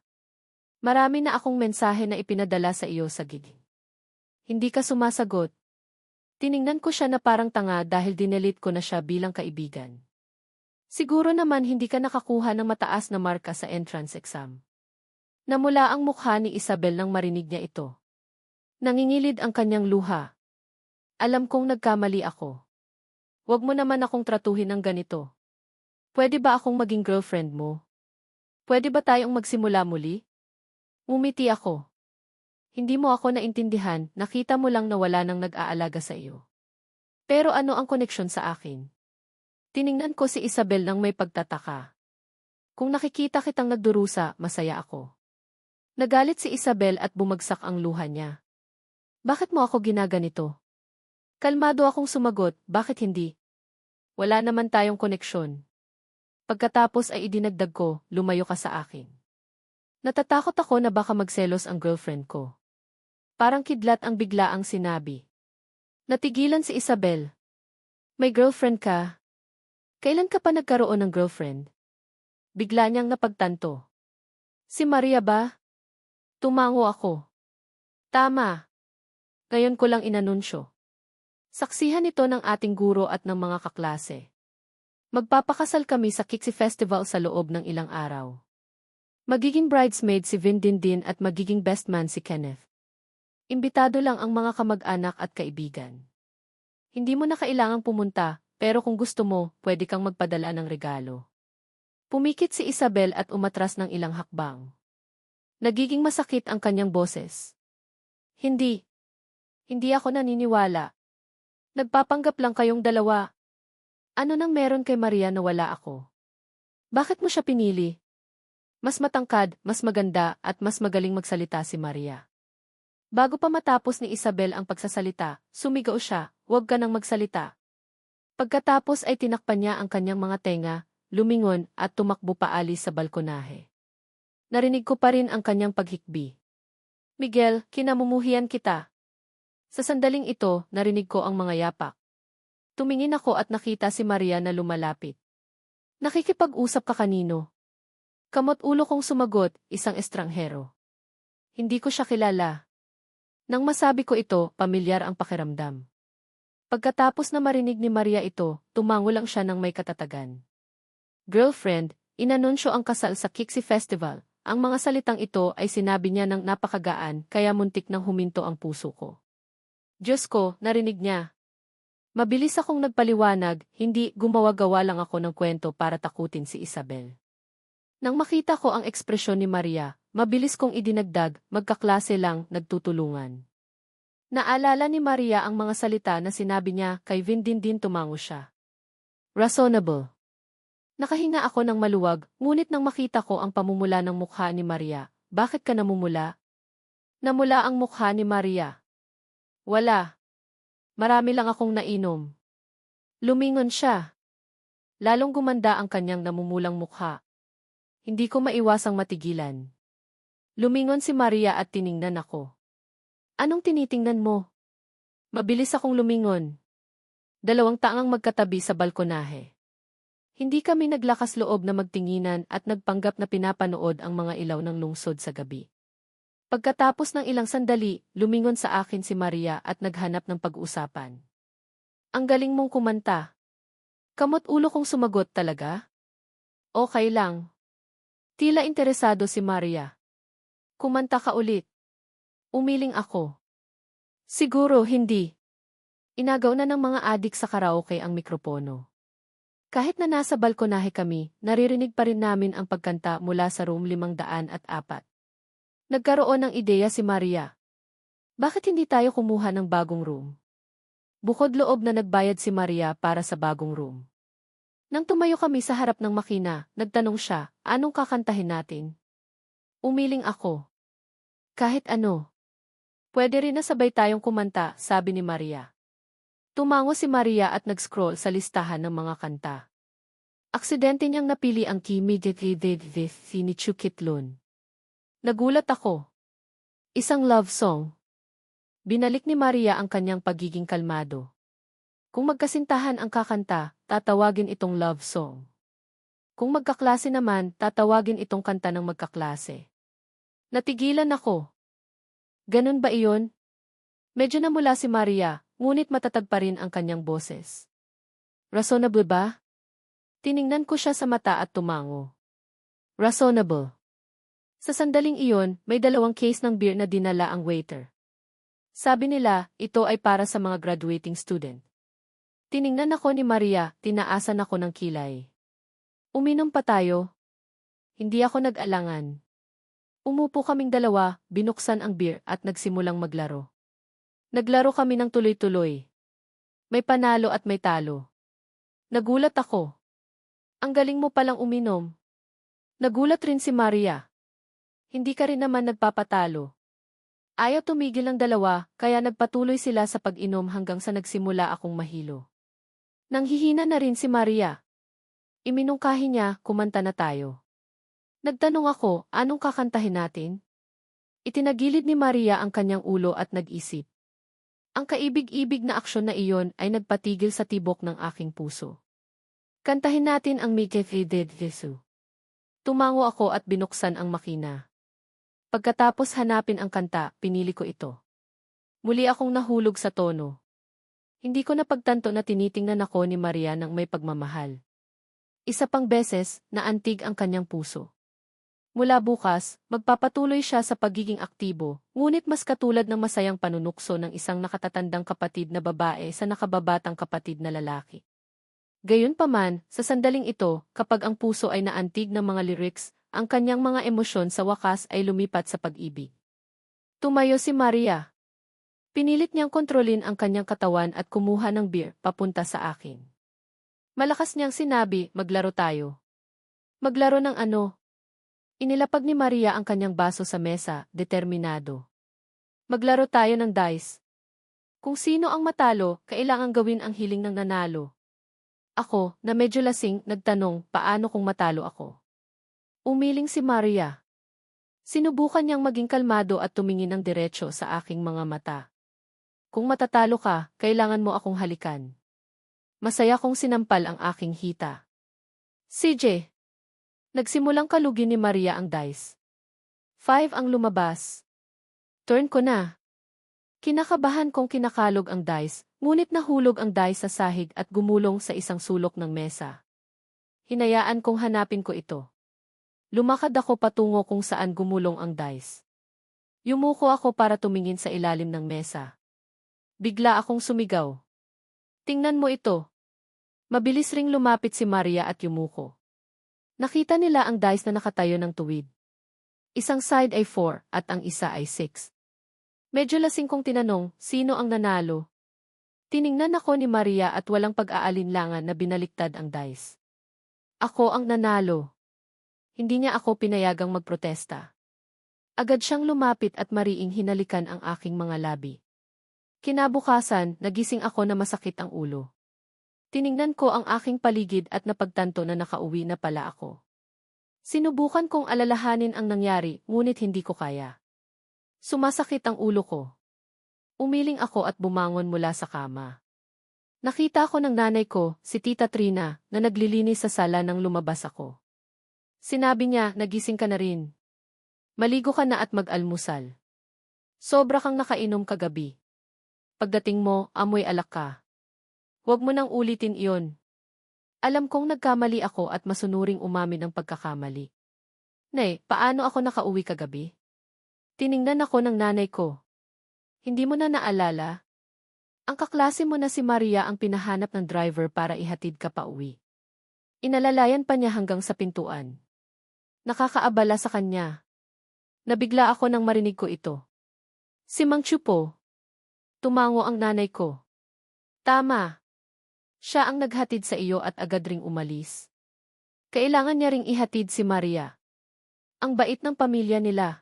Marami na akong mensahe na ipinadala sa iyo sa gig. Hindi ka sumasagot. Tiningnan ko siya na parang tanga dahil dinelit ko na siya bilang kaibigan. Siguro naman hindi ka nakakuha ng mataas na marka sa entrance exam. Namula ang mukha ni Isabel nang marinig niya ito. Nangingilid ang kanyang luha. Alam kong nagkamali ako. Huwag mo naman akong tratuhin ng ganito. Pwede ba akong maging girlfriend mo? Pwede ba tayong magsimula muli? Ngumiti ako. Hindi mo ako naintindihan, nakita mo lang na wala nang nag-aalaga sa iyo. Pero ano ang koneksyon sa akin? Tiningnan ko si Isabel nang may pagtataka. Kung nakikita kitang nagdurusa, masaya ako. Nagalit si Isabel at bumagsak ang luha niya. Bakit mo ako ginaganito? Kalmado akong sumagot, bakit hindi? Wala naman tayong koneksyon. Pagkatapos ay idinagdag ko, lumayo ka sa akin. Natatakot ako na baka magselos ang girlfriend ko. Parang kidlat ang biglaang sinabi. Natigilan si Isabel. May girlfriend ka? Kailan ka pa nagkaroon ng girlfriend? Bigla niyang napagtanto. Si Maria ba? Tumango ako. Tama. Ngayon ko lang inanunsyo. Saksihan ito ng ating guro at ng mga kaklase. Magpapakasal kami sa Kiksi Festival sa loob ng ilang araw. Magiging bridesmaid si Vindindin at magiging best man si Kenneth. Imbitado lang ang mga kamag-anak at kaibigan. Hindi mo na kailangang pumunta, pero kung gusto mo, pwede kang magpadala ng regalo. Pumikit si Isabel at umatras ng ilang hakbang. Nagiging masakit ang kanyang boses. Hindi. Hindi ako naniniwala. Nagpapanggap lang kayong dalawa. Ano nang meron kay Maria na wala ako? Bakit mo siya pinili? Mas matangkad, mas maganda, at mas magaling magsalita si Maria. Bago pa matapos ni Isabel ang pagsasalita, sumigaw siya, huwag ka nang magsalita. Pagkatapos ay tinakpan niya ang kanyang mga tenga, lumingon at tumakbo paalis sa balkonahe. Narinig ko pa rin ang kanyang paghikbi. Miguel, kinamumuhian kita. Sa sandaling ito, narinig ko ang mga yapak. Tumingin ako at nakita si Maria na lumalapit. Nakikipag-usap ka kanino? Kamot ulo kong sumagot, isang estranghero. Hindi ko siya kilala. Nang masabi ko ito, pamilyar ang pakiramdam. Pagkatapos na marinig ni Maria ito, tumango lang siya ng may katatagan. Girlfriend, inanunsyo ang kasal sa Kixi Festival. Ang mga salitang ito ay sinabi niya ng napakagaan kaya muntik nang huminto ang puso ko. Diyos ko, narinig niya. Mabilis akong nagpaliwanag, hindi gumawa-gawa lang ako ng kwento para takutin si Isabel. Nang makita ko ang ekspresyon ni Maria, mabilis kong idinagdag, magkaklase lang, nagtutulungan. Naalala ni Maria ang mga salita na sinabi niya kay Vin din tumango siya. Reasonable. Nakahinga ako ng maluwag, ngunit nang makita ko ang pamumula ng mukha ni Maria, bakit ka namumula? Namula ang mukha ni Maria. Wala. Marami lang akong nainom. Lumingon siya. Lalong gumanda ang kanyang namumulang mukha. Hindi ko maiwasang matigilan. Lumingon si Maria at tiningnan ako. Anong tinitingnan mo? Mabilis akong lumingon. 2 taang magkatabi sa balkonahe. Hindi kami naglakas loob na magtinginan at nagpanggap na pinapanood ang mga ilaw ng lungsod sa gabi. Pagkatapos ng ilang sandali, lumingon sa akin si Maria at naghanap ng pag-usapan. Ang galing mong kumanta. Kamot ulo kong sumagot talaga? Okay lang. Tila interesado si Maria. Kumanta ka ulit. Umiling ako. Siguro hindi. Inagaw na ng mga adik sa karaoke ang mikropono. Kahit na nasa balkonahe kami, naririnig pa rin namin ang pagkanta mula sa room 504. Nagkaroon ng ideya si Maria. Bakit hindi tayo kumuha ng bagong room? Bukod loob na nagbayad si Maria para sa bagong room. Nang tumayo kami sa harap ng makina, nagtanong siya, anong kakantahin natin? Umiling ako. Kahit ano. Pwede rin na sabay tayong kumanta, sabi ni Maria. Tumango si Maria at nag-scroll sa listahan ng mga kanta. Aksidente niyang napili ang Kimi de ni Chukitlun. Nagulat ako. Isang love song. Binalik ni Maria ang kanyang pagiging kalmado. Kung magkasintahan ang kakanta, tatawagin itong love song. Kung magkaklase naman, tatawagin itong kanta ng magkaklase. Natigilan ako. Ganun ba iyon? Medyo namula si Maria, ngunit matatag pa rin ang kanyang boses. Reasonable ba? Tiningnan ko siya sa mata at tumango. Reasonable. Sa sandaling iyon, may 2 case ng beer na dinala ang waiter. Sabi nila, ito ay para sa mga graduating student. Tiningnan ako ni Maria, tinaasan ako ng kilay. Uminom pa tayo? Hindi ako nag-alangan. Umupo kaming 2, binuksan ang beer at nagsimulang maglaro. Naglaro kami ng tuloy-tuloy. May panalo at may talo. Nagulat ako. Ang galing mo palang uminom. Nagulat rin si Maria. Hindi ka rin naman nagpapatalo. Ayaw tumigil ng 2, kaya nagpatuloy sila sa pag-inom hanggang sa nagsimula akong mahilo. Nanghihina na rin si Maria. Iminungkahi niya, kumanta na tayo. Nagtanong ako, anong kakantahin natin? Itinagilid ni Maria ang kanyang ulo at nag-isip. Ang kaibig-ibig na aksyon na iyon ay nagpatigil sa tibok ng aking puso. Kantahin natin ang Mike Fided Jesu. Tumango ako at binuksan ang makina. Pagkatapos hanapin ang kanta, pinili ko ito. Muli akong nahulog sa tono. Hindi ko napagtanto na tinitingnan ako ni Maria ng may pagmamahal. Isa pang beses, naantig ang kanyang puso. Mula bukas, magpapatuloy siya sa pagiging aktibo, ngunit mas katulad ng masayang panunukso ng isang nakatatandang kapatid na babae sa nakababatang kapatid na lalaki. Gayunpaman, sa sandaling ito, kapag ang puso ay naantig ng mga lyrics, ang kanyang mga emosyon sa wakas ay lumipat sa pag-ibig. Tumayo si Maria. Pinilit niyang kontrolin ang kanyang katawan at kumuha ng beer papunta sa akin. Malakas niyang sinabi, maglaro tayo. Maglaro ng ano? Inilapag ni Maria ang kanyang baso sa mesa, determinado. Maglaro tayo ng dice. Kung sino ang matalo, kailangang gawin ang hiling ng nanalo. Ako, na medyo lasing, nagtanong, paano kung matalo ako? Umiling si Maria. Sinubukan niyang maging kalmado at tumingin ng diretso sa aking mga mata. Kung matatalo ka, kailangan mo akong halikan. Masaya kong sinampal ang aking hita. CJ. Nagsimulang kalugin ni Maria ang dice. 5 ang lumabas. Turn ko na. Kinakabahan kong kinakalog ang dice, ngunit nahulog ang dice sa sahig at gumulong sa isang sulok ng mesa. Hinayaan kong hanapin ko ito. Lumakad ako patungo kung saan gumulong ang dice. Yumuko ako para tumingin sa ilalim ng mesa. Bigla akong sumigaw. Tingnan mo ito. Mabilis ring lumapit si Maria at yumuko. Nakita nila ang dice na nakatayo ng tuwid. Isang side ay 4 at ang isa ay 6. Medyo lasing kong tinanong, sino ang nanalo? Tiningnan ako ni Maria at walang pag-aalinlangan na binaliktad ang dice. Ako ang nanalo. Hindi niya ako pinayagang magprotesta. Agad siyang lumapit at mariing hinalikan ang aking mga labi. Kinabukasan, nagising ako na masakit ang ulo. Tiningnan ko ang aking paligid at napagtanto na nakauwi na pala ako. Sinubukan kong alalahanin ang nangyari, ngunit hindi ko kaya. Sumasakit ang ulo ko. Umiling ako at bumangon mula sa kama. Nakita ko ng nanay ko, si Tita Trina, na naglilinis sa sala nang lumabas ako. Sinabi niya, nagising ka na rin. Maligo ka na at mag-almusal. Sobra kang nakainom kagabi. Pagdating mo, amoy alak ka. Huwag mo nang ulitin iyon. Alam kong nagkamali ako at masunuring umamin ang pagkakamali. Nay, paano ako nakauwi kagabi? Tiningnan ako ng nanay ko. Hindi mo na naalala? Ang kaklase mo na si Maria ang pinahanap ng driver para ihatid ka pa uwi. Inalalayan pa niya hanggang sa pintuan. Nakakaabala sa kanya. Nabigla ako nang marinig ko ito. Si Mang Chu po. Tumango ang nanay ko. Tama. Siya ang naghatid sa iyo at agad ring umalis. Kailangan niya ring ihatid si Maria. Ang bait ng pamilya nila.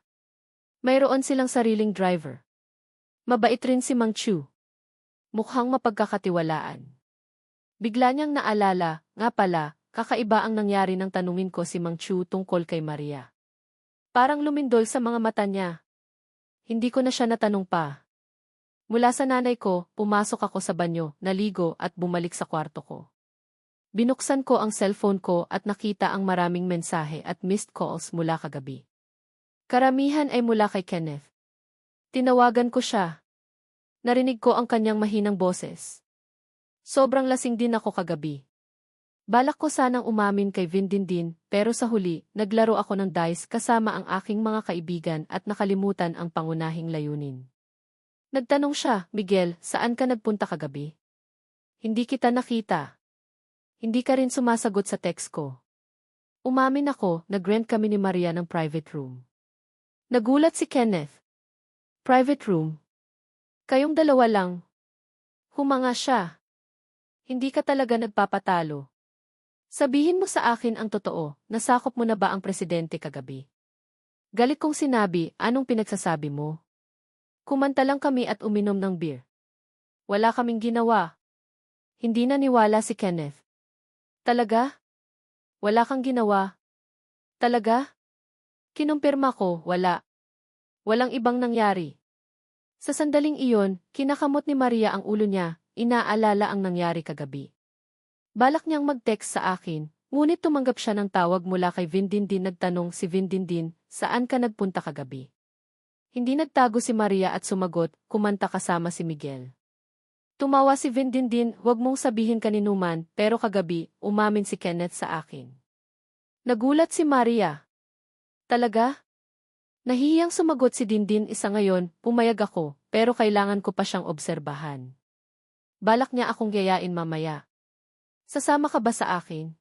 Mayroon silang sariling driver. Mabait rin si Mang Chu. Mukhang mapagkakatiwalaan. Bigla niyang naalala, nga pala, kakaiba ang nangyari nang tanungin ko si Mang Chu tungkol kay Maria. Parang lumindol sa mga mata niya. Hindi ko na siya natanong pa. Mula sa nanay ko, pumasok ako sa banyo, naligo at bumalik sa kwarto ko. Binuksan ko ang cellphone ko at nakita ang maraming mensahe at missed calls mula kagabi. Karamihan ay mula kay Kenneth. Tinawagan ko siya. Narinig ko ang kanyang mahinang boses. Sobrang lasing din ako kagabi. Balak ko sanang umamin kay Vindindin, pero sa huli, naglaro ako ng dice kasama ang aking mga kaibigan at nakalimutan ang pangunahing layunin. Nagtanong siya, Miguel, saan ka nagpunta kagabi? Hindi kita nakita. Hindi ka rin sumasagot sa text ko. Umamin ako, nag-rent kami ni Maria ng private room. Nagulat si Kenneth. Private room? Kayong dalawa lang. Humanga siya. Hindi ka talaga nagpapatalo. Sabihin mo sa akin ang totoo, nasakop mo na ba ang presidente kagabi? Galit kong sinabi, anong pinagsasabi mo? Kumanta lang kami at uminom ng beer. Wala kaming ginawa. Hindi naniwala si Kenneth. Talaga? Wala kang ginawa? Talaga? Kinumpirma ko, wala. Walang ibang nangyari. Sa sandaling iyon, kinakamot ni Maria ang ulo niya, inaalala ang nangyari kagabi. Balak niyang mag-text sa akin, ngunit tumanggap siya ng tawag mula kay Vindindin. Nagtanong si Vindindin, saan ka nagpunta kagabi? Hindi nagtago si Maria at sumagot, kumanta kasama si Miguel. Tumawa si Vindindin, huwag mong sabihin kaninuman, pero kagabi, umamin si Kenneth sa akin. Nagulat si Maria. Talaga? Nahihiyang sumagot si Dindin. Isa ngayon, pumayag ako, pero kailangan ko pa siyang obserbahan. Balak niya akong yayain mamaya. Sasama ka ba sa akin?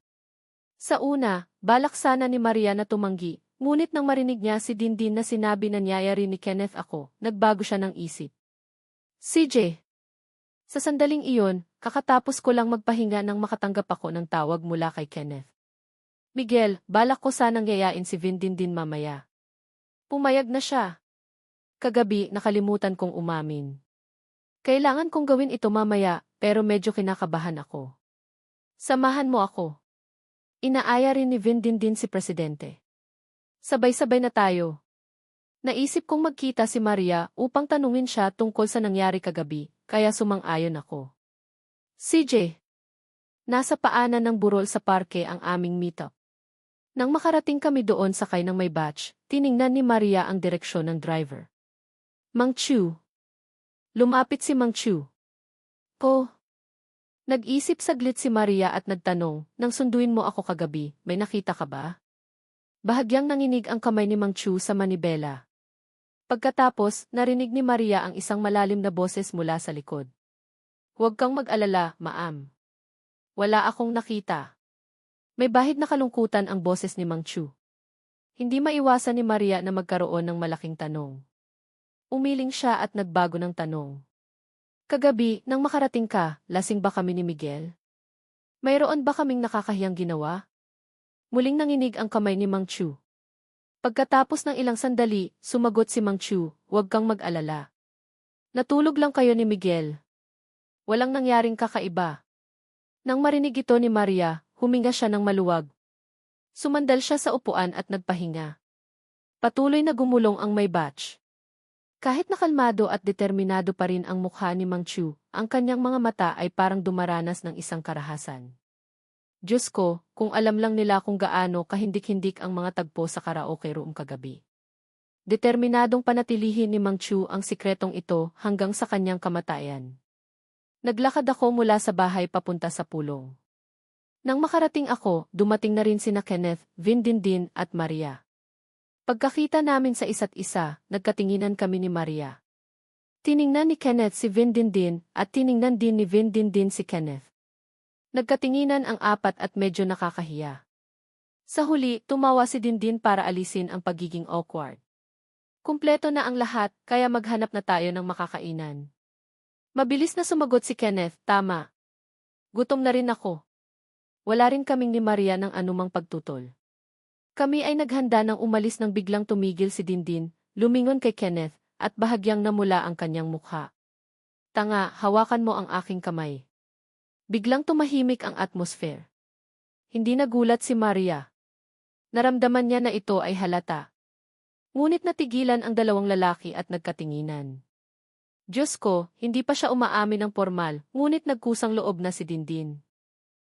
Sa una, balak sana ni Maria na tumanggi. Ngunit nang marinig niya si Dindin na sinabi na niyayari ni Kenneth ako, nagbago siya ng isip. CJ. Sa sandaling iyon, kakatapos ko lang magpahinga nang makatanggap ako ng tawag mula kay Kenneth. Miguel, balak ko sanang yayain si Vindindin mamaya. Pumayag na siya. Kagabi, nakalimutan kong umamin. Kailangan kong gawin ito mamaya, pero medyo kinakabahan ako. Samahan mo ako. Inaaya rin ni Vindindin si Presidente. Sabay-sabay na tayo. Naisip kong magkita si Maria upang tanungin siya tungkol sa nangyari kagabi, kaya sumang-ayon ako. CJ. Nasa paanan ng burol sa parke ang aming meetup. Nang makarating kami doon sakay ng may batch, tiningnan ni Maria ang direksyon ng driver. Mang Chu. Lumapit si Mang Chu. Po. Nag-isip saglit si Maria at nagtanong, nang sunduin mo ako kagabi, may nakita ka ba? Bahagyang nanginig ang kamay ni Mang Chu sa manibela. Pagkatapos, narinig ni Maria ang isang malalim na boses mula sa likod. Huwag kang mag-alala, Maam. Wala akong nakita. May bahid na kalungkutan ang boses ni Mang Chu. Hindi maiwasan ni Maria na magkaroon ng malaking tanong. Umiling siya at nagbago ng tanong. Kagabi, nang makarating ka, lasing ba kami ni Miguel? Mayroon ba kaming nakakahiyang ginawa? Muling nanginig ang kamay ni Mang Chu. Pagkatapos ng ilang sandali, sumagot si Mang Chu, huwag kang mag-alala. Natulog lang kayo ni Miguel. Walang nangyaring kakaiba. Nang marinig ito ni Maria, huminga siya ng maluwag. Sumandal siya sa upuan at nagpahinga. Patuloy na gumulong ang may batch. Kahit nakalmado at determinado pa rin ang mukha ni Mang Chu, ang kanyang mga mata ay parang dumaranas ng isang karahasan. Diyos ko, kung alam lang nila kung gaano kahindik-hindik ang mga tagpo sa karaoke room kagabi. Determinadong panatilihin ni Mang Chu ang sikretong ito hanggang sa kanyang kamatayan. Naglakad ako mula sa bahay papunta sa pulong. Nang makarating ako, dumating na rin sina Kenneth, Vindindin at Maria. Pagkakita namin sa isa't isa, nagkatinginan kami ni Maria. Tiningnan ni Kenneth si Vindindin at tiningnan din ni Vindindin si Kenneth. Nagkatinginan ang apat at medyo nakakahiya. Sa huli, tumawa si Dindin para alisin ang pagiging awkward. Kumpleto na ang lahat, kaya maghanap na tayo ng makakainan. Mabilis na sumagot si Kenneth, tama. Gutom na rin ako. Wala rin kaming ni Maria ng anumang pagtutol. Kami ay naghanda ng umalis nang biglang tumigil si Dindin, lumingon kay Kenneth, at bahagyang namula ang kanyang mukha. Tanga, hawakan mo ang aking kamay. Biglang tumahimik ang atmosphere. Hindi nagulat si Maria. Naramdaman niya na ito ay halata. Ngunit natigilan ang dalawang lalaki at nagkatinginan. Diyos ko, hindi pa siya umaamin ng formal, ngunit nagkusang loob na si Dindin.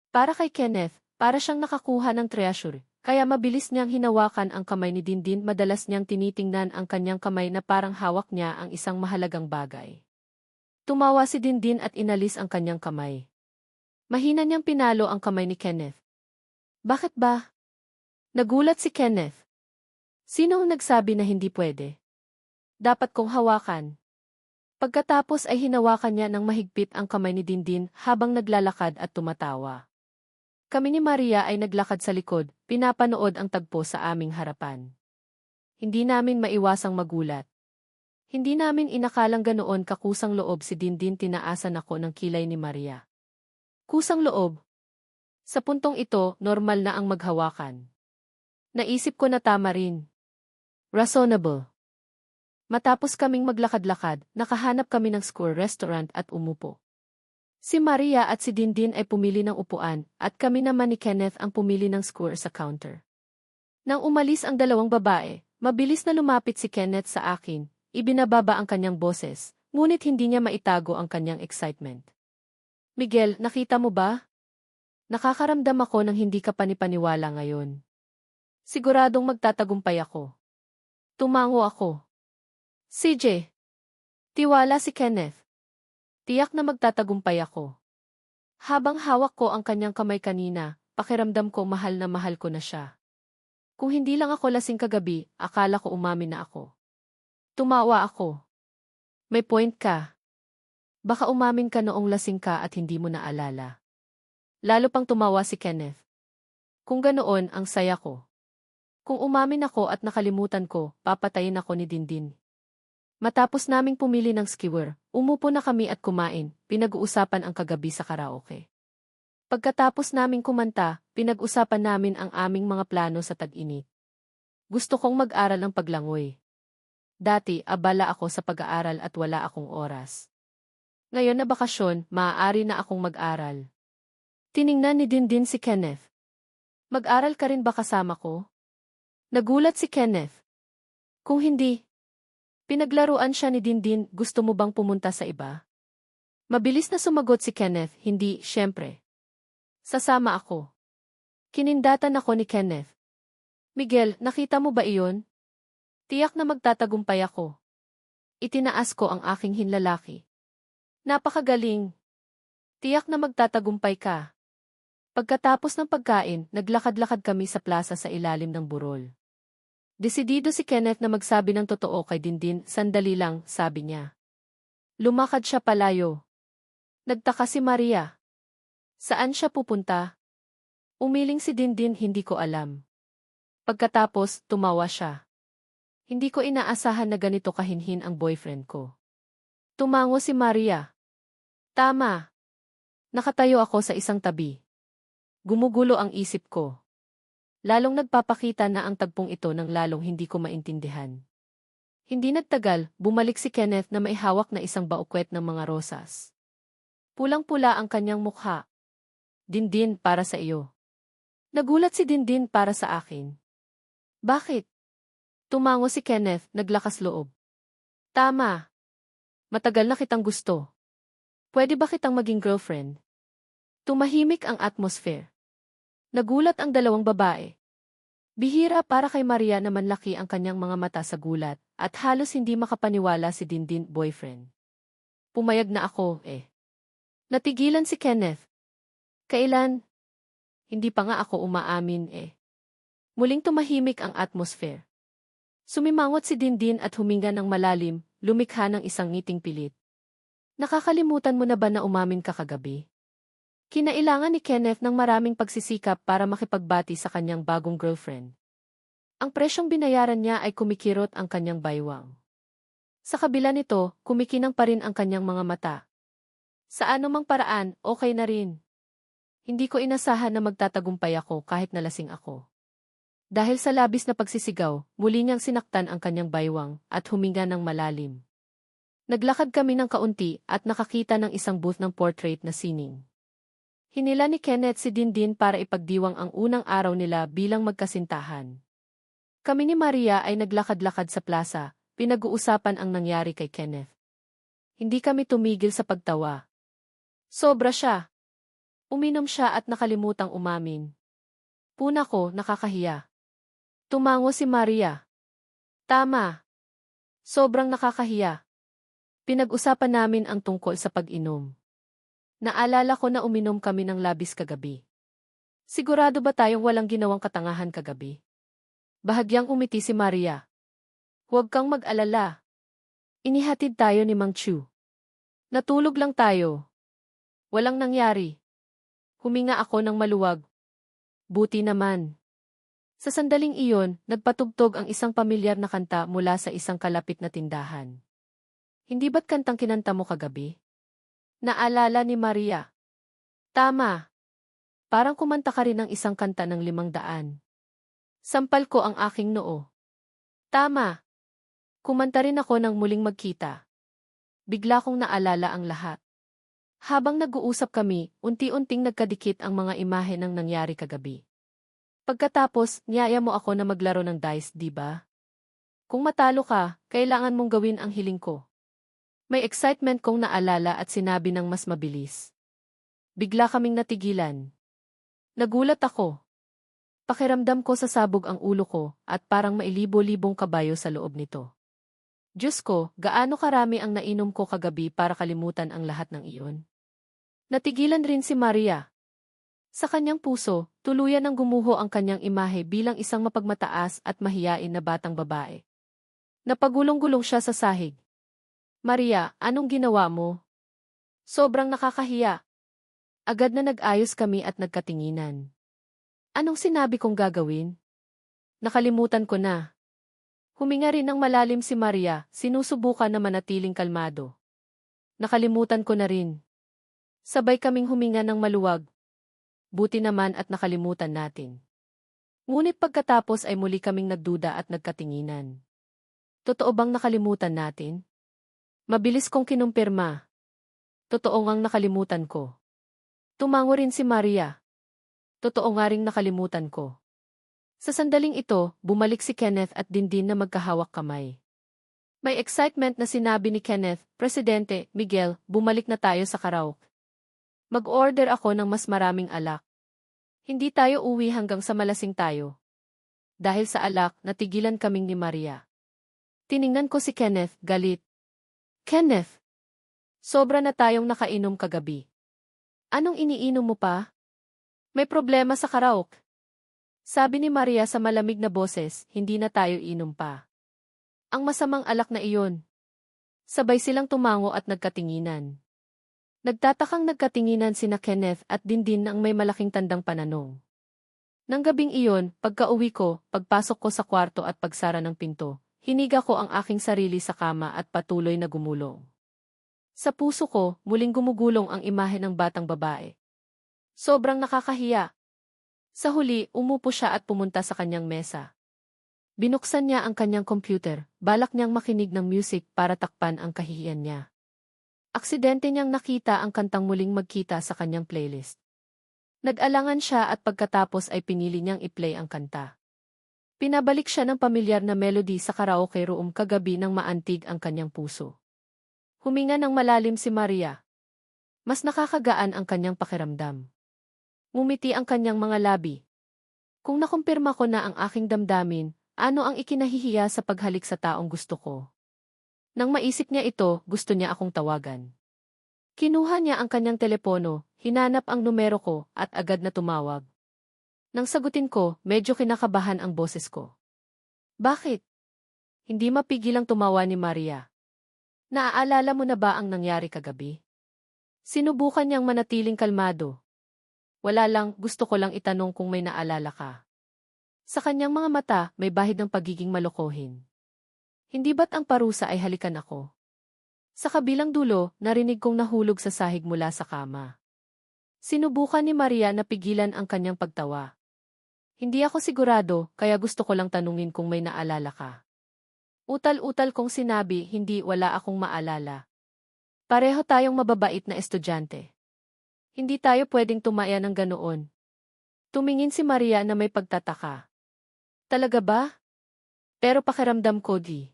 Para kay Kenneth, para siyang nakakuha ng treasure, kaya mabilis niyang hinawakan ang kamay ni Dindin, madalas niyang tinitingnan ang kanyang kamay na parang hawak niya ang isang mahalagang bagay. Tumawa si Dindin at inalis ang kanyang kamay. Mahina niyang pinalo ang kamay ni Kenneth. Bakit ba? Nagulat si Kenneth. Sino ang nagsabi na hindi pwede? Dapat kong hawakan. Pagkatapos ay hinawakan niya ng mahigpit ang kamay ni Dindin habang naglalakad at tumatawa. Kami ni Maria ay naglakad sa likod, pinapanood ang tagpo sa aming harapan. Hindi namin maiwasang magulat. Hindi namin inakalang ganoon kakusang loob si Dindin, tinaasan ako ng kilay ni Maria. Kusang loob. Sa puntong ito, normal na ang maghawakan. Naisip ko na tama rin. Reasonable. Matapos kaming maglakad-lakad, nakahanap kami ng square restaurant at umupo. Si Maria at si Dindin ay pumili ng upuan, at kami naman ni Kenneth ang pumili ng square sa counter. Nang umalis ang dalawang babae, mabilis na lumapit si Kenneth sa akin, ibinababa ang kanyang boses, ngunit hindi niya maitago ang kanyang excitement. Miguel, nakita mo ba? Nakakaramdam ako ng hindi ka panipaniwala ngayon. Siguradong magtatagumpay ako. Tumango ako. CJ. Tiwala si Kenneth. Tiyak na magtatagumpay ako. Habang hawak ko ang kanyang kamay kanina, pakiramdam ko mahal ko na siya. Kung hindi lang ako lasing kagabi, akala ko umamin na ako. Tumawa ako. May point ka. Baka umamin ka noong lasing ka at hindi mo naalala. Lalo pang tumawa si Kenneth. Kung ganoon, ang saya ko. Kung umamin ako at nakalimutan ko, papatayin ako ni Dindin. Matapos naming pumili ng skewer, umupo na kami at kumain, pinag-uusapan ang kagabi sa karaoke. Pagkatapos naming kumanta, pinag-usapan namin ang aming mga plano sa tag-init. Gusto kong mag-aral ng paglangoy. Dati, abala ako sa pag-aaral at wala akong oras. Ngayon na bakasyon, maaari na akong mag-aral. Tiningnan ni Dindin si Kenneth. Mag-aral ka rin ba kasama ko? Nagulat si Kenneth. Kung hindi, pinaglaruan siya ni Dindin, gusto mo bang pumunta sa iba? Mabilis na sumagot si Kenneth, hindi, syempre. Sasama ako. Kinindatan ako ni Kenneth. Miguel, nakita mo ba iyon? Tiyak na magtatagumpay ako. Itinaas ko ang aking hinlalaki. Napakagaling. Tiyak na magtatagumpay ka. Pagkatapos ng pagkain, naglakad-lakad kami sa plaza sa ilalim ng burol. Desidido si Kenneth na magsabi ng totoo kay Dindin, sandali lang, sabi niya. Lumakad siya palayo. Nagtaka si Maria. Saan siya pupunta? Umiling si Dindin, hindi ko alam. Pagkatapos, tumawa siya. Hindi ko inaasahan na ganito kahinhin ang boyfriend ko. Tumango si Maria. Tama. Nakatayo ako sa isang tabi. Gumugulo ang isip ko. Lalong nagpapakita na ang tagpong ito ng lalong hindi ko maintindihan. Hindi nagtagal, bumalik si Kenneth na may hawak na isang baukwet ng mga rosas. Pulang-pula ang kanyang mukha. Dindin, para sa iyo. Nagulat si Dindin, para sa akin. Bakit? Tumango si Kenneth, naglakas loob. Tama. Matagal na kitang gusto. Pwede ba kitang maging girlfriend? Tumahimik ang atmosphere. Nagulat ang dalawang babae. Bihira para kay Maria na manlaki ang kanyang mga mata sa gulat, at halos hindi makapaniwala si Dindin boyfriend. Pumayag na ako, eh. Natigilan si Kenneth. Kailan? Hindi pa nga ako umaamin, eh. Muling tumahimik ang atmosphere. Sumimangot si Dindin at huminga ng malalim, lumikha ng isang ngiting pilit. Nakakalimutan mo na ba na umamin ka kagabi? Kinailangan ni Kenneth ng maraming pagsisikap para makipagbati sa kanyang bagong girlfriend. Ang presyong binayaran niya ay kumikirot ang kanyang baywang. Sa kabila nito, kumikinang pa rin ang kanyang mga mata. Sa anumang paraan, okay na rin. Hindi ko inasahan na magtatagumpay ako kahit nalasing ako. Dahil sa labis na pagsisigaw, muli niyang sinaktan ang kanyang baywang at huminga ng malalim. Naglakad kami ng kaunti at nakakita ng isang booth ng portrait na sining. Hinila ni Kenneth si Dindin para ipagdiwang ang unang araw nila bilang magkasintahan. Kami ni Maria ay naglakad-lakad sa plaza, pinag-uusapan ang nangyari kay Kenneth. Hindi kami tumigil sa pagtawa. Sobra siya. Uminom siya at nakalimutang umamin. Puna ko, nakakahiya. Tumango si Maria. Tama. Sobrang nakakahiya. Pinag-usapan namin ang tungkol sa pag-inom. Naalala ko na uminom kami ng labis kagabi. Sigurado ba tayong walang ginawang katangahan kagabi? Bahagyang umiti si Maria. Huwag kang mag-alala. Inihatid tayo ni Mang Chu. Natulog lang tayo. Walang nangyari. Huminga ako ng maluwag. Buti naman. Sa sandaling iyon, nagpatugtog ang isang pamilyar na kanta mula sa isang kalapit na tindahan. Hindi ba't kantang kinanta mo kagabi? Naalala ni Maria. Tama. Parang kumanta ka rin ng isang kanta ng 500. Sampal ko ang aking noo. Tama. Kumanta rin ako ng muling magkita. Bigla kong naalala ang lahat. Habang nag-uusap kami, unti-unting nagkadikit ang mga imahe ng nangyari kagabi. Pagkatapos, niyaya mo ako na maglaro ng dice, di ba? Kung matalo ka, kailangan mong gawin ang hiling ko. May excitement kong naalala at sinabi ng mas mabilis. Bigla kaming natigilan. Nagulat ako. Pakiramdam ko sa sabog ang ulo ko at parang mailibo-libong kabayo sa loob nito. Diyos ko, gaano karami ang nainom ko kagabi para kalimutan ang lahat ng iyon. Natigilan rin si Maria. Sa kanyang puso, tuluyan ng gumuho ang kanyang imahe bilang isang mapagmataas at mahiyain na batang babae. Napagulong-gulong siya sa sahig. Maria, anong ginawa mo? Sobrang nakakahiya. Agad na nag-ayos kami at nagkatinginan. Anong sinabi kong gagawin? Nakalimutan ko na. Huminga rin ng malalim si Maria, sinusubukan na manatiling kalmado. Nakalimutan ko na rin. Sabay kaming huminga ng maluwag. Buti naman at nakalimutan natin. Ngunit pagkatapos ay muli kaming nagduda at nagkatinginan. Totoo bang nakalimutan natin? Mabilis kong kinumpirma. Totoo ngang nakalimutan ko. Tumango rin si Maria. Totoo nga ring nakalimutan ko. Sa sandaling ito, bumalik si Kenneth at Dindin na magkahawak kamay. May excitement na sinabi ni Kenneth, Presidente, Miguel, bumalik na tayo sa karaoke. Mag-order ako ng mas maraming alak. Hindi tayo uwi hanggang sa malasing tayo. Dahil sa alak, natigilan kaming ni Maria. Tiningnan ko si Kenneth, galit. Kenneth, sobra na tayong nakainom kagabi. Anong iniinom mo pa? May problema sa karaoke? Sabi ni Maria sa malamig na boses, hindi na tayo inom pa. Ang masamang alak na iyon. Sabay silang tumango at nagkatinginan. Nagtatakang nagkatinginan sina Kenneth at Dindin nang may malaking tandang pananong. Nang gabing iyon, pagka-uwi ko, pagpasok ko sa kwarto at pagsara ng pinto, hiniga ko ang aking sarili sa kama at patuloy na gumulong. Sa puso ko, muling gumugulong ang imahe ng batang babae. Sobrang nakakahiya. Sa huli, umupo siya at pumunta sa kanyang mesa. Binuksan niya ang kanyang computer, balak niyang makinig ng music para takpan ang kahihiyan niya. Aksidente niyang nakita ang kantang Muling Magkita sa kanyang playlist. Nag-alangan siya at pagkatapos ay pinili niyang i-play ang kanta. Pinabalik siya ng pamilyar na melody sa karaoke room kagabi nang maantig ang kanyang puso. Huminga ng malalim si Maria. Mas nakakagaan ang kanyang pakiramdam. Ngumiti ang kanyang mga labi. Kung nakumpirma ko na ang aking damdamin, ano ang ikinahihiya sa paghalik sa taong gusto ko? Nang maisip niya ito, gusto niya akong tawagan. Kinuha niya ang kanyang telepono, hinanap ang numero ko, at agad na tumawag. Nang sagutin ko, medyo kinakabahan ang boses ko. Bakit? Hindi mapigilang tumawa ni Maria. Naaalala mo na ba ang nangyari kagabi? Sinubukan niyang manatiling kalmado. Wala lang, gusto ko lang itanong kung may naalala ka. Sa kanyang mga mata, may bahid ng pagiging malokohin. Hindi ba't ang parusa ay halikan ako? Sa kabilang dulo, narinig kong nahulog sa sahig mula sa kama. Sinubukan ni Maria na pigilan ang kanyang pagtawa. Hindi ako sigurado, kaya gusto ko lang tanungin kung may naalala ka. Utal-utal kong sinabi, hindi, wala akong maalala. Pareho tayong mababait na estudyante. Hindi tayo pwedeng tumaya ng ganoon. Tumingin si Maria na may pagtataka. Talaga ba? Pero pakiramdam ko di.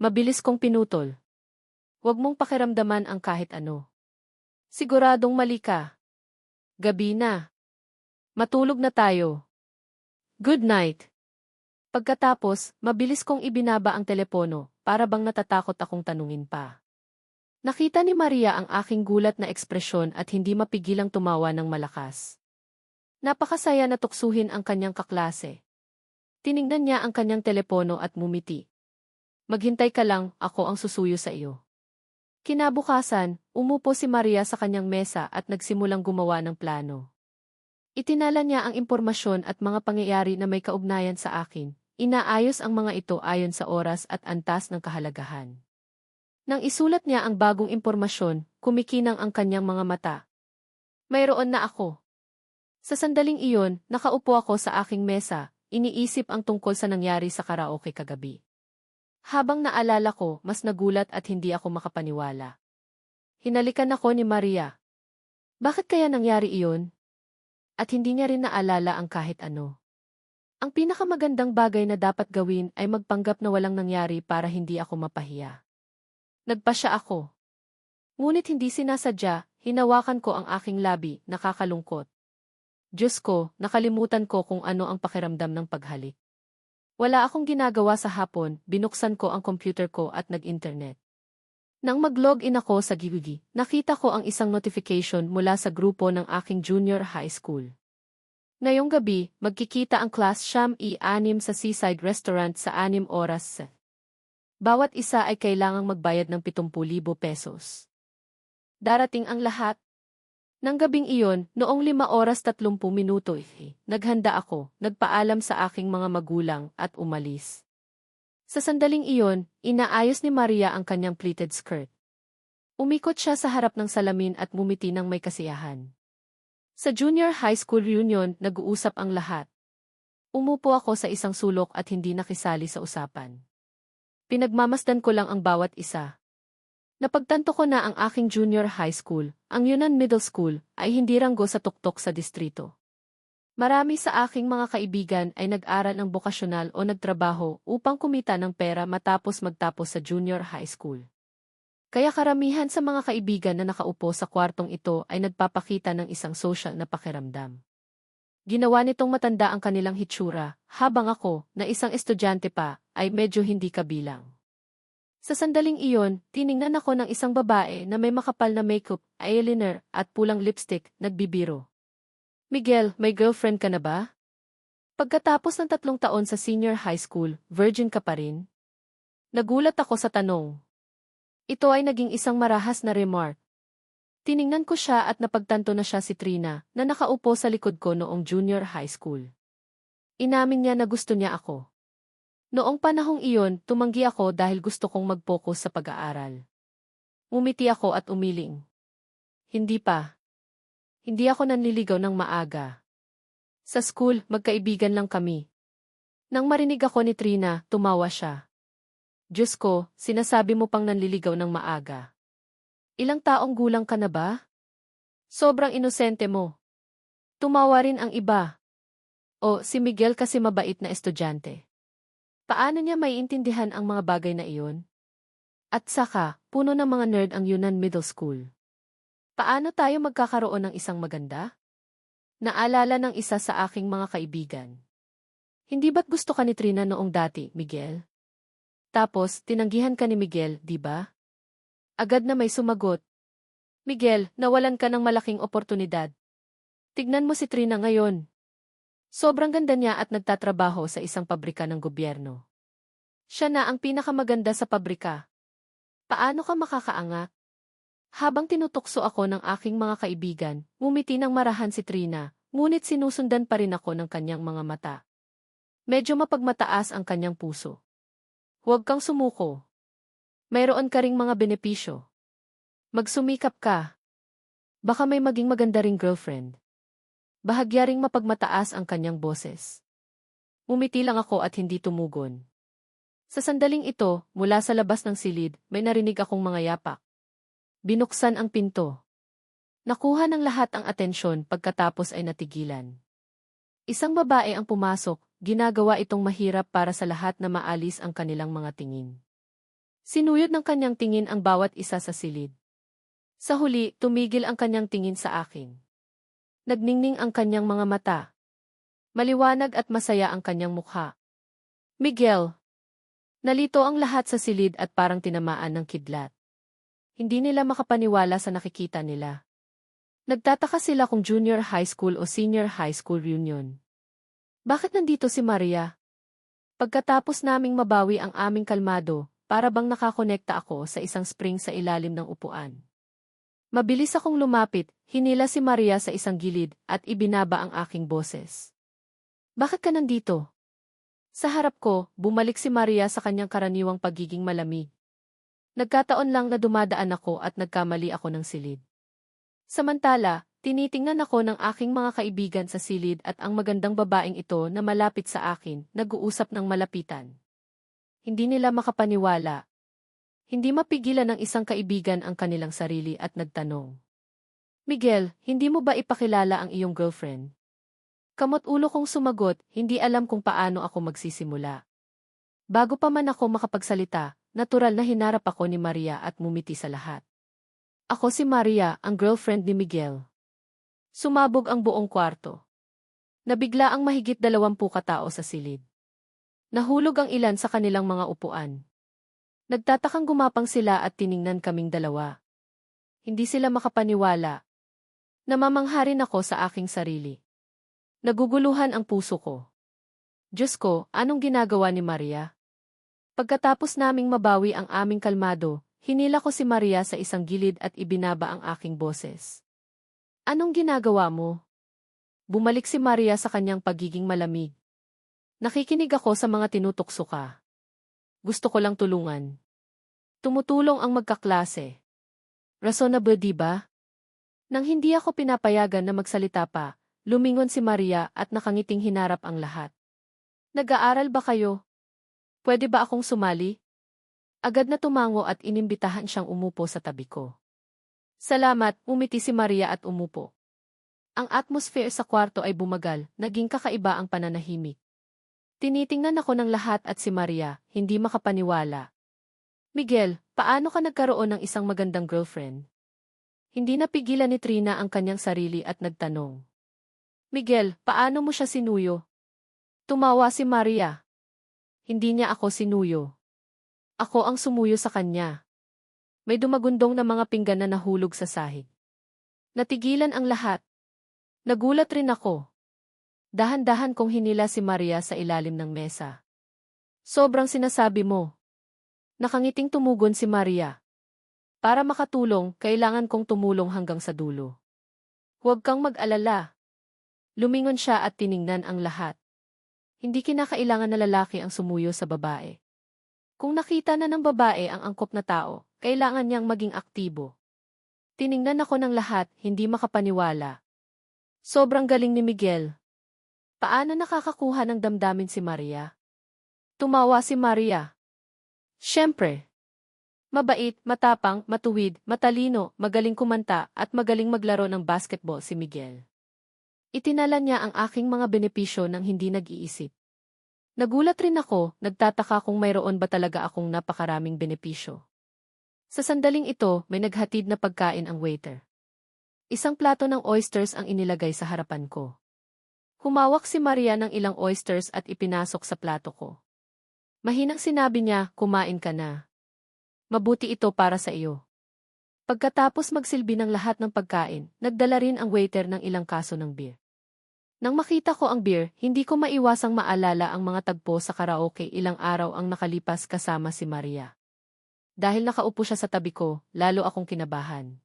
Mabilis kong pinutol. Huwag mong pakiramdaman ang kahit ano. Siguradong mali ka. Gabi na. Matulog na tayo. Good night. Pagkatapos, mabilis kong ibinaba ang telepono, para bang natatakot akong tanungin pa. Nakita ni Maria ang aking gulat na ekspresyon at hindi mapigilang tumawa ng malakas. Napakasaya na tuksuhin ang kanyang kaklase. Tiningnan niya ang kanyang telepono at mumiti. Maghintay ka lang, ako ang susuyo sa iyo. Kinabukasan, umupo si Maria sa kanyang mesa at nagsimulang gumawa ng plano. Itinala niya ang impormasyon at mga pangyayari na may kaugnayan sa akin. Inaayos ang mga ito ayon sa oras at antas ng kahalagahan. Nang isulat niya ang bagong impormasyon, kumikinang ang kanyang mga mata. Mayroon na ako. Sa sandaling iyon, nakaupo ako sa aking mesa, iniisip ang tungkol sa nangyari sa karaoke kagabi. Habang naalala ko, mas nagulat at hindi ako makapaniwala. Hinalikan ako ni Maria. Bakit kaya nangyari iyon? At hindi niya rin naalala ang kahit ano. Ang pinakamagandang bagay na dapat gawin ay magpanggap na walang nangyari para hindi ako mapahiya. Nagpasya ako. Ngunit hindi sinasadya, hinawakan ko ang aking labi, nakakalungkot. Diyos ko, nakalimutan ko kung ano ang pakiramdam ng paghalik. Wala akong ginagawa sa hapon, binuksan ko ang computer ko at nag-internet. Nang mag-login ako sa Gigi, nakita ko ang isang notification mula sa grupo ng aking junior high school. Ngayong gabi, magkikita ang class Siyam-6 sa Seaside Restaurant sa 6 oras. Bawat isa ay kailangang magbayad ng 70,000 pesos. Darating ang lahat. Nang gabing iyon, noong 5 oras 30 minuto, naghanda ako, nagpaalam sa aking mga magulang at umalis. Sa sandaling iyon, inaayos ni Maria ang kanyang pleated skirt. Umikot siya sa harap ng salamin at mumiti ng may kasiyahan. Sa junior high school reunion, nag-uusap ang lahat. Umupo ako sa isang sulok at hindi nakisali sa usapan. Pinagmamasdan ko lang ang bawat isa. Napagtanto ko na ang aking junior high school, ang Yunnan Middle School, ay hindi ranggo sa tuktok sa distrito. Marami sa aking mga kaibigan ay nag-aral ng bokasyonal o nagtrabaho upang kumita ng pera matapos magtapos sa junior high school. Kaya karamihan sa mga kaibigan na nakaupo sa kwartong ito ay nagpapakita ng isang social na pakiramdam. Ginawa nitong matanda ang kanilang hitsura, habang ako, na isang estudyante pa, ay medyo hindi kabilang. Sa sandaling iyon, tiningnan ako ng isang babae na may makapal na makeup, eyeliner, at pulang lipstick, nagbibiro. Miguel, may girlfriend ka na ba? Pagkatapos ng 3 taon sa senior high school, virgin ka pa rin? Nagulat ako sa tanong. Ito ay naging isang marahas na remark. Tiningnan ko siya at napagtanto na siya si Trina, na nakaupo sa likod ko noong junior high school. Inamin niya na gusto niya ako. Noong panahong iyon, tumanggi ako dahil gusto kong mag-focus sa pag-aaral. Umiti ako at umiling. Hindi pa. Hindi ako nanliligaw ng maaga. Sa school, magkaibigan lang kami. Nang marinig ako ni Trina, tumawa siya. Diyos ko, sinasabi mo pang nanliligaw ng maaga. Ilang taong gulang ka na ba? Sobrang inosente mo. Tumawa rin ang iba. O, si Miguel kasi mabait na estudyante. Paano niya maiintindihan ang mga bagay na iyon? At saka, puno ng mga nerd ang Yunnan Middle School. Paano tayo magkakaroon ng isang maganda? Naalala ng isa sa aking mga kaibigan. Hindi ba't gusto ka ni Trina noong dati, Miguel? Tapos, tinanggihan ka ni Miguel, di ba? Agad na may sumagot. Miguel, nawalan ka ng malaking oportunidad. Tignan mo si Trina ngayon. Sobrang ganda niya at nagtatrabaho sa isang pabrika ng gobyerno. Siya na ang pinakamaganda sa pabrika. Paano ka makakaangat? Habang tinutokso ako ng aking mga kaibigan, ngumiti ng marahan si Trina, ngunit sinusundan pa rin ako ng kanyang mga mata. Medyo mapagmataas ang kanyang puso. Huwag kang sumuko. Mayroon ka ring mga benepisyo. Magsumikap ka. Baka may maging maganda ring girlfriend. Bahagya ring mapagmataas ang kanyang boses. Umiti lang ako at hindi tumugon. Sa sandaling ito, mula sa labas ng silid, may narinig akong mga yapak. Binuksan ang pinto. Nakuha ng lahat ang atensyon pagkatapos ay natigilan. Isang babae ang pumasok, ginagawa itong mahirap para sa lahat na maalis ang kanilang mga tingin. Sinuyod ng kanyang tingin ang bawat isa sa silid. Sa huli, tumigil ang kanyang tingin sa akin. Nagningning ang kanyang mga mata. Maliwanag at masaya ang kanyang mukha. Miguel. Nalito ang lahat sa silid at parang tinamaan ng kidlat. Hindi nila makapaniwala sa nakikita nila. Nagtataka sila kung junior high school o senior high school reunion. Bakit nandito si Maria? Pagkatapos naming mabawi ang aming kalmado, para bang nakakonekta ako sa isang spring sa ilalim ng upuan. Mabilis akong lumapit, hinila si Maria sa isang gilid at ibinaba ang aking boses. Bakit ka nandito? Sa harap ko, bumalik si Maria sa kanyang karaniwang pagiging malamig. Nagkataon lang na dumadaan ako at nagkamali ako ng silid. Samantala, tinitingnan ako ng aking mga kaibigan sa silid at ang magandang babaeng ito na malapit sa akin, nag-uusap ng malapitan. Hindi nila makapaniwala. Hindi mapigilan ng isang kaibigan ang kanilang sarili at nagtanong. Miguel, hindi mo ba ipakilala ang iyong girlfriend? Kamot ulo kong sumagot, hindi alam kung paano ako magsisimula. Bago pa man ako makapagsalita, natural na hinarap ako ni Maria at mumiti sa lahat. Ako si Maria, ang girlfriend ni Miguel. Sumabog ang buong kwarto. Nabigla ang mahigit 20 katao sa silid. Nahulog ang ilan sa kanilang mga upuan. Nagtatakang gumapang sila at tiningnan kaming dalawa. Hindi sila makapaniwala. Namamangha rin ako sa aking sarili. Naguguluhan ang puso ko. Diyos ko, anong ginagawa ni Maria? Pagkatapos naming mabawi ang aming kalmado, hinila ko si Maria sa isang gilid at ibinaba ang aking boses. Anong ginagawa mo? Bumalik si Maria sa kanyang pagiging malamig. Nakikinig ako sa mga tinutokso ka. Gusto ko lang tulungan. Tumutulong ang magkaklase. Reasonable, di ba? Nang hindi ako pinapayagan na magsalita pa, lumingon si Maria at nakangiting hinarap ang lahat. Nag-aaral ba kayo? Pwede ba akong sumali? Agad na tumango at inimbitahan siyang umupo sa tabi ko. Salamat, umiti si Maria at umupo. Ang atmosphere sa kwarto ay bumagal, naging kakaiba ang pananahimik. Tinitingnan ako ng lahat at si Maria, hindi makapaniwala. Miguel, paano ka nagkaroon ng isang magandang girlfriend? Hindi napigilan ni Trina ang kanyang sarili at nagtanong. Miguel, paano mo siya sinuyo? Tumawa si Maria. Hindi niya ako sinuyo. Ako ang sumuyo sa kanya. May dumagundong na mga pinggan na nahulog sa sahig. Natigilan ang lahat. Nagulat rin ako. Dahan-dahan kong hinila si Maria sa ilalim ng mesa. Sobrang sinasabi mo. Nakangiting tumugon si Maria. Para makatulong, kailangan kong tumulong hanggang sa dulo. Huwag kang mag-alala. Lumingon siya at tiningnan ang lahat. Hindi kinakailangan na lalaki ang sumuyo sa babae. Kung nakita na ng babae ang angkop na tao, kailangan niyang maging aktibo. Tiningnan ako ng lahat, hindi makapaniwala. Sobrang galing ni Miguel. Paano nakakakuha ng damdamin si Maria? Tumawa si Maria. Siyempre. Mabait, matapang, matuwid, matalino, magaling kumanta, at magaling maglaro ng basketball si Miguel. Itinala niya ang aking mga benepisyo nang hindi nag-iisip. Nagulat rin ako, nagtataka kung mayroon ba talaga akong napakaraming benepisyo. Sa sandaling ito, may naghatid na pagkain ang waiter. Isang plato ng oysters ang inilagay sa harapan ko. Humawak si Maria ng ilang oysters at ipinasok sa plato ko. Mahinang sinabi niya, kumain ka na. Mabuti ito para sa iyo. Pagkatapos magsilbi ng lahat ng pagkain, nagdala rin ang waiter ng ilang kaso ng beer. Nang makita ko ang beer, hindi ko maiwasang maalala ang mga tagpo sa karaoke ilang araw ang nakalipas kasama si Maria. Dahil nakaupo siya sa tabi ko, lalo akong kinabahan.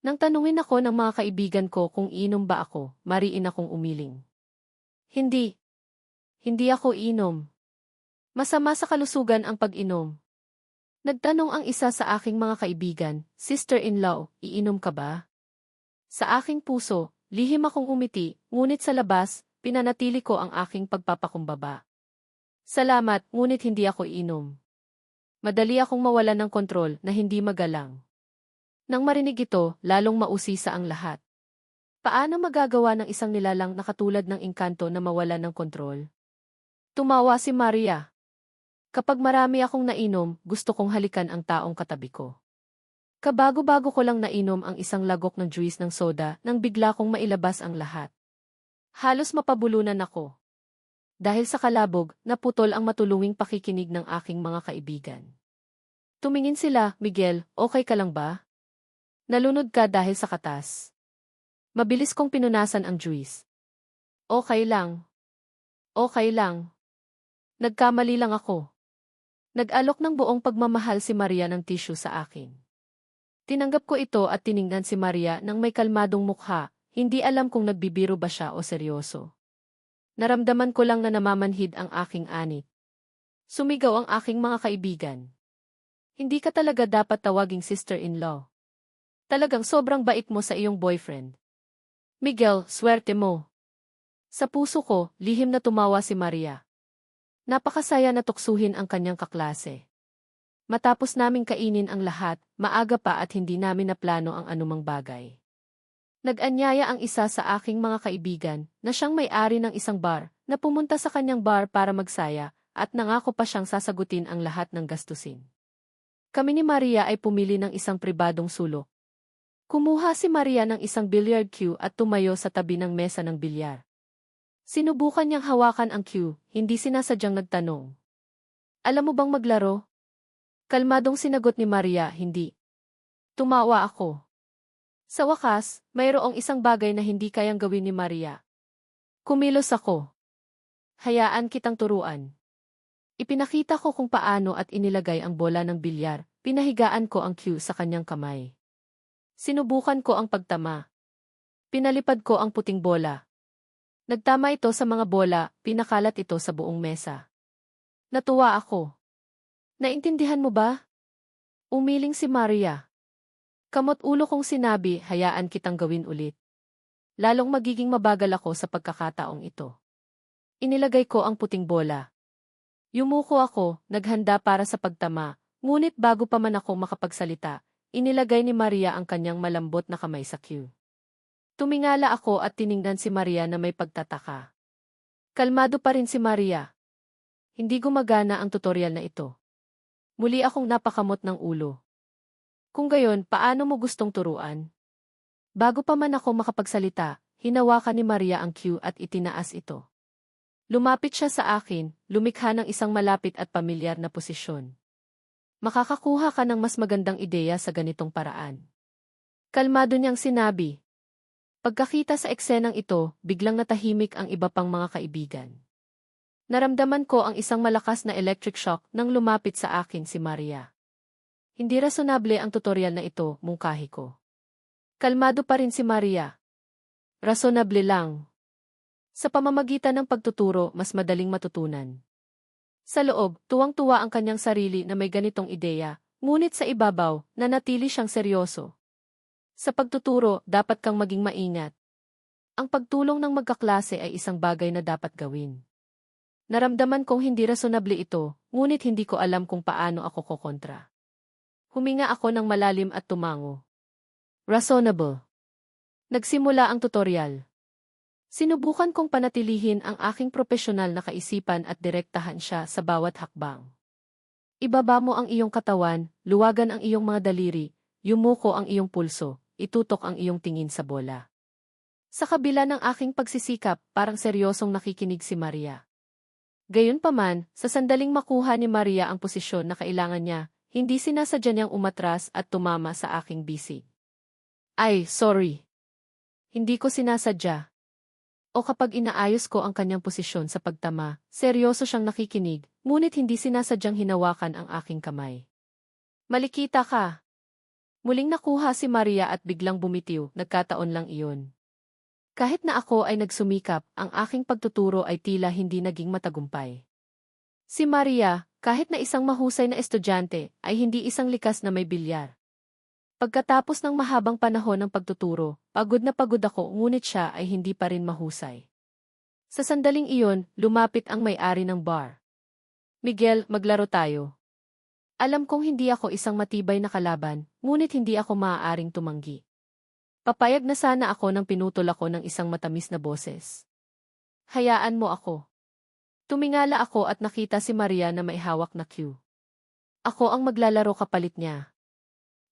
Nang tanungin ako ng mga kaibigan ko kung inom ba ako, mariin akong umiling. Hindi. Hindi ako inom. Masama sa kalusugan ang pag-inom. Nagtanong ang isa sa aking mga kaibigan, sister-in-law, iinom ka ba? Sa aking puso, lihim akong umiti, ngunit sa labas, pinanatili ko ang aking pagpapakumbaba. Salamat, ngunit hindi ako iinom. Madali akong mawalan ng kontrol na hindi magalang. Nang marinig ito, lalong mausisa ang lahat. Paano magagawa ng isang nilalang na katulad ng engkanto na mawalan ng kontrol? Tumawa si Maria. Kapag marami akong nainom, gusto kong halikan ang taong katabi ko. Kabago-bago ko lang nainom ang isang lagok ng juice ng soda nang bigla kong mailabas ang lahat. Halos mapabulunan ako. Dahil sa kalabog, naputol ang matulunging pakikinig ng aking mga kaibigan. Tumingin sila, Miguel, okay ka lang ba? Nalunod ka dahil sa katas. Mabilis kong pinunasan ang juice. Okay lang. Okay lang. Nagkamali lang ako. Nag-alok ng buong pagmamahal si Maria ng tissue sa akin. Tinanggap ko ito at tiningnan si Maria nang may kalmadong mukha, hindi alam kung nagbibiro ba siya o seryoso. Naramdaman ko lang na namamanhid ang aking anit. Sumigaw ang aking mga kaibigan. Hindi ka talaga dapat tawaging sister-in-law. Talagang sobrang bait mo sa iyong boyfriend. Miguel, swerte mo. Sa puso ko, lihim na tumawa si Maria. Napakasaya na tuksuhin ang kanyang kaklase. Matapos naming kainin ang lahat, maaga pa at hindi namin naplano ang anumang bagay. Nag-anyaya ang isa sa aking mga kaibigan na siyang may-ari ng isang bar na pumunta sa kanyang bar para magsaya at nangako pa siyang sasagutin ang lahat ng gastusin. Kami ni Maria ay pumili ng isang pribadong sulok. Kumuha si Maria ng isang billiard cue at tumayo sa tabi ng mesa ng bilyar. Sinubukan niyang hawakan ang cue, hindi sinasadyang nagtanong. Alam mo bang maglaro? Kalmadong sinagot ni Maria, hindi. Tumawa ako. Sa wakas, mayroong isang bagay na hindi kayang gawin ni Maria. Kumilos ako. Hayaan kitang turuan. Ipinakita ko kung paano at inilagay ang bola ng bilyar, pinahigaan ko ang cue sa kanyang kamay. Sinubukan ko ang pagtama. Pinalipad ko ang puting bola. Nagtama ito sa mga bola, pinakalat ito sa buong mesa. Natuwa ako. Naintindihan mo ba? Umiling si Maria. Kamot ulo kong sinabi, hayaan kitang gawin ulit. Lalong magiging mabagal ako sa pagkakataong ito. Inilagay ko ang puting bola. Yumuko ako, naghanda para sa pagtama, ngunit bago pa man ako makapagsalita, inilagay ni Maria ang kanyang malambot na kamay sa cue. Tumingala ako at tiningnan si Maria na may pagtataka. Kalmado pa rin si Maria. Hindi gumagana ang tutorial na ito. Muli akong napakamot ng ulo. Kung gayon, paano mo gustong turuan? Bago pa man ako makapagsalita, hinawakan ni Maria ang cue at itinaas ito. Lumapit siya sa akin, lumikha ng isang malapit at pamilyar na posisyon. Makakakuha ka ng mas magandang ideya sa ganitong paraan. Kalmado niyang sinabi. Pagkakita sa eksenang ito, biglang natahimik ang iba pang mga kaibigan. Naramdaman ko ang isang malakas na electric shock nang lumapit sa akin si Maria. Hindi rasonable ang tutorial na ito, mungkahi ko. Kalmado pa rin si Maria. Rasonable lang. Sa pamamagitan ng pagtuturo, mas madaling matutunan. Sa loob, tuwang-tuwa ang kanyang sarili na may ganitong ideya, ngunit sa ibabaw, nanatili siyang seryoso. Sa pagtuturo, dapat kang maging maingat. Ang pagtulong ng magkaklase ay isang bagay na dapat gawin. Naramdaman kong hindi rasonable ito, ngunit hindi ko alam kung paano ako kokontra. Huminga ako ng malalim at tumango. Reasonable. Nagsimula ang tutorial. Sinubukan kong panatilihin ang aking propesyonal na kaisipan at direktahan siya sa bawat hakbang. Ibaba mo ang iyong katawan, luwagan ang iyong mga daliri, yumuko ang iyong pulso, itutok ang iyong tingin sa bola. Sa kabila ng aking pagsisikap, parang seryosong nakikinig si Maria. Gayunpaman, sa sandaling makuha ni Maria ang posisyon na kailangan niya, hindi sinasadya niyang umatras at tumama sa aking bisig. Ay, sorry. Hindi ko sinasadya. O kapag inaayos ko ang kanyang posisyon sa pagtama, seryoso siyang nakikinig, ngunit hindi sinasadyang hinawakan ang aking kamay. Malikita ka. Muling nakuha si Maria at biglang bumitiw, nagkataon lang iyon. Kahit na ako ay nagsumikap, ang aking pagtuturo ay tila hindi naging matagumpay. Si Maria, kahit na isang mahusay na estudyante, ay hindi isang likas na may bilyar. Pagkatapos ng mahabang panahon ng pagtuturo, pagod na pagod ako ngunit siya ay hindi pa rin mahusay. Sa sandaling iyon, lumapit ang may-ari ng bar. Miguel, maglaro tayo. Alam kong hindi ako isang matibay na kalaban, ngunit hindi ako maaaring tumanggi. Papayag na sana ako nang pinutol ako ng isang matamis na boses. Hayaan mo ako. Tumingala ako at nakita si Maria na may hawak na cue. Ako ang maglalaro kapalit niya.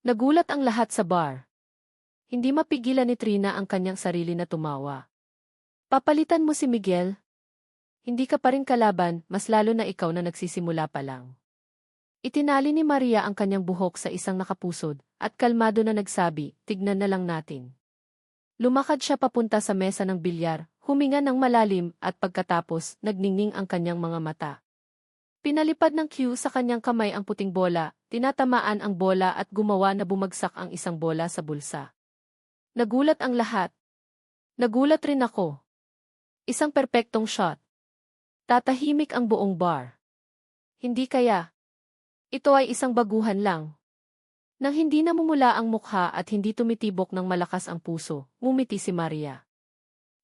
Nagulat ang lahat sa bar. Hindi mapigilan ni Trina ang kanyang sarili na tumawa. Papalitan mo si Miguel? Hindi ka pa rin kalaban, mas lalo na ikaw na nagsisimula pa lang. Itinali ni Maria ang kanyang buhok sa isang nakapusod, at kalmado na nagsabi, tignan na lang natin. Lumakad siya papunta sa mesa ng bilyar, huminga ng malalim at pagkatapos, nagningning ang kanyang mga mata. Pinalipad ng cue sa kanyang kamay ang puting bola, tinatamaan ang bola at gumawa na bumagsak ang isang bola sa bulsa. Nagulat ang lahat. Nagulat rin ako. Isang perpektong shot. Tatahimik ang buong bar. Hindi kaya. Ito ay isang baguhan lang. Nang hindi namumula ang mukha at hindi tumitibok ng malakas ang puso, ngumiti si Maria.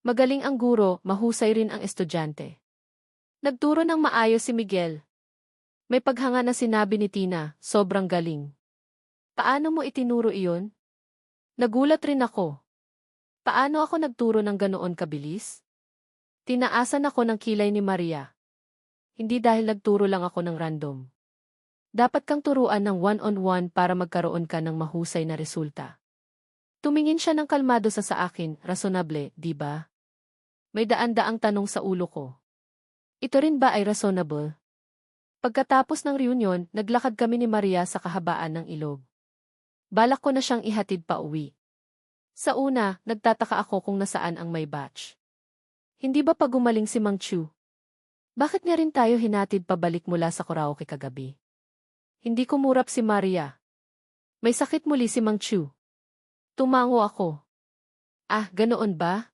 Magaling ang guro, mahusay rin ang estudyante. Nagturo ng maayos si Miguel. May paghanga na sinabi ni Tina, sobrang galing. Paano mo itinuro iyon? Nagulat rin ako. Paano ako nagturo ng ganoon kabilis? Tinaasan ako ng kilay ni Maria. Hindi dahil nagturo lang ako ng random. Dapat kang turuan ng one-on-one para magkaroon ka ng mahusay na resulta. Tumingin siya ng kalmado sa akin, rasonable, di ba? May daan-daang tanong sa ulo ko. Ito rin ba ay reasonable? Pagkatapos ng reunion, naglakad kami ni Maria sa kahabaan ng ilog. Balak ko na siyang ihatid pa uwi. Sa una, nagtataka ako kung nasaan ang may batch. Hindi ba pa gumaling si Mang Chu? Bakit niya rin tayo hinatid pabalik mula sa karaoke kagabi? Hindi kumurap si Maria. May sakit muli si Mang Chu. Tumango ako. Ah, ganoon ba?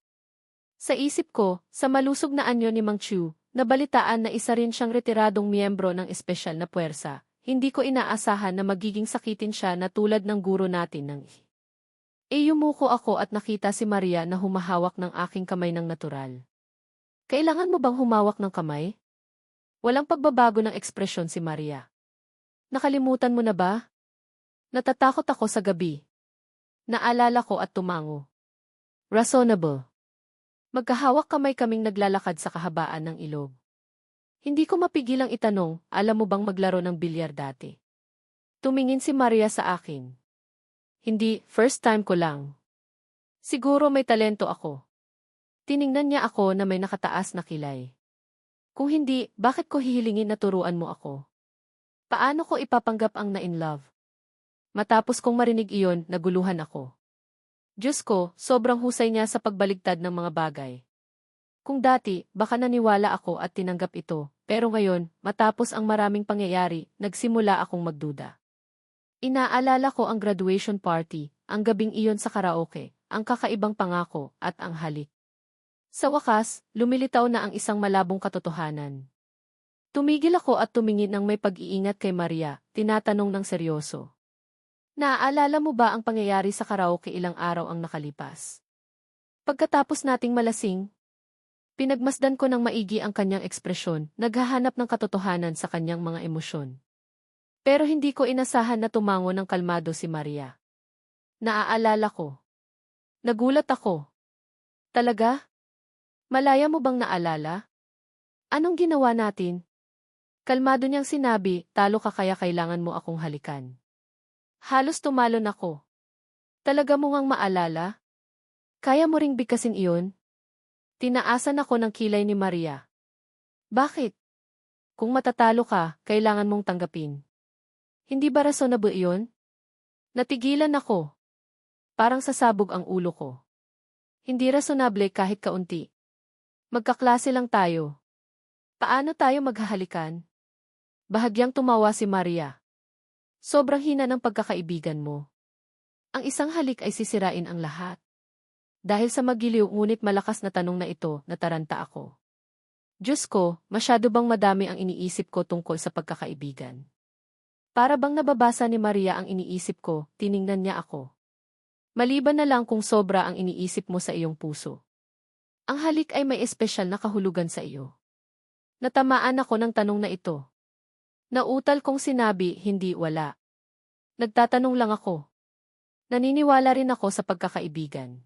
Sa isip ko, sa malusog na anyo ni Mang Chu, nabalitaan na isa rin siyang retiradong miyembro ng espesyal na puwersa. Hindi ko inaasahan na magiging sakitin siya na tulad ng guro natin ng yumuko ako at nakita si Maria na humahawak ng aking kamay ng natural. Kailangan mo bang humawak ng kamay? Walang pagbabago ng ekspresyon si Maria. Nakalimutan mo na ba? Natatakot ako sa gabi. Naalala ko at tumango. Reasonable. Magkahawak kamay kaming naglalakad sa kahabaan ng ilog. Hindi ko mapigilang itanong, alam mo bang maglaro ng bilyar dati? Tumingin si Maria sa akin. Hindi, first time ko lang. Siguro may talento ako. Tiningnan niya ako na may nakataas na kilay. Kung hindi, bakit ko hihilingin na turuan mo ako? Paano ko ipapanggap ang na-in love? Matapos kong marinig iyon, naguluhan ako. Diyos ko, sobrang husay niya sa pagbaligtad ng mga bagay. Kung dati, baka naniwala ako at tinanggap ito, pero ngayon, matapos ang maraming pangyayari, nagsimula akong magduda. Inaalala ko ang graduation party, ang gabing iyon sa karaoke, ang kakaibang pangako, at ang halik. Sa wakas, lumilitaw na ang isang malabong katotohanan. Tumigil ako at tumingin ng may pag-iingat kay Maria, tinatanong ng seryoso. Naaalala mo ba ang pangyayari sa karaoke ilang araw ang nakalipas? Pagkatapos nating malasing, pinagmasdan ko ng maigi ang kanyang ekspresyon, naghahanap ng katotohanan sa kanyang mga emosyon. Pero hindi ko inasahan na tumango ng kalmado si Maria. Naaalala ko. Nagulat ako. Talaga? Malaya mo bang naalala? Anong ginawa natin? Kalmado niyang sinabi, talo ka kaya kailangan mo akong halikan. Halos tumalon ako. Talaga mo ngang maalala? Kaya mo ring bigkasin iyon? Tinaasan ako ng kilay ni Maria. Bakit? Kung matatalo ka, kailangan mong tanggapin. Hindi ba reasonable iyon? Natigilan ako. Parang sasabog ang ulo ko. Hindi reasonable kahit kaunti. Magkaklase lang tayo. Paano tayo maghahalikan? Bahagyang tumawa si Maria. Sobrang hina ng pagkakaibigan mo. Ang isang halik ay sisirain ang lahat. Dahil sa magiliw ngunit malakas na tanong na ito, nataranta ako. Diyos ko, masyado bang madami ang iniisip ko tungkol sa pagkakaibigan? Para bang nababasa ni Maria ang iniisip ko, tiningnan niya ako. Maliban na lang kung sobra ang iniisip mo sa iyong puso. Ang halik ay may espesyal na kahulugan sa iyo. Natamaan ako ng tanong na ito. Nautal kong sinabi, hindi wala. Nagtatanong lang ako. Naniniwala rin ako sa pagkakaibigan.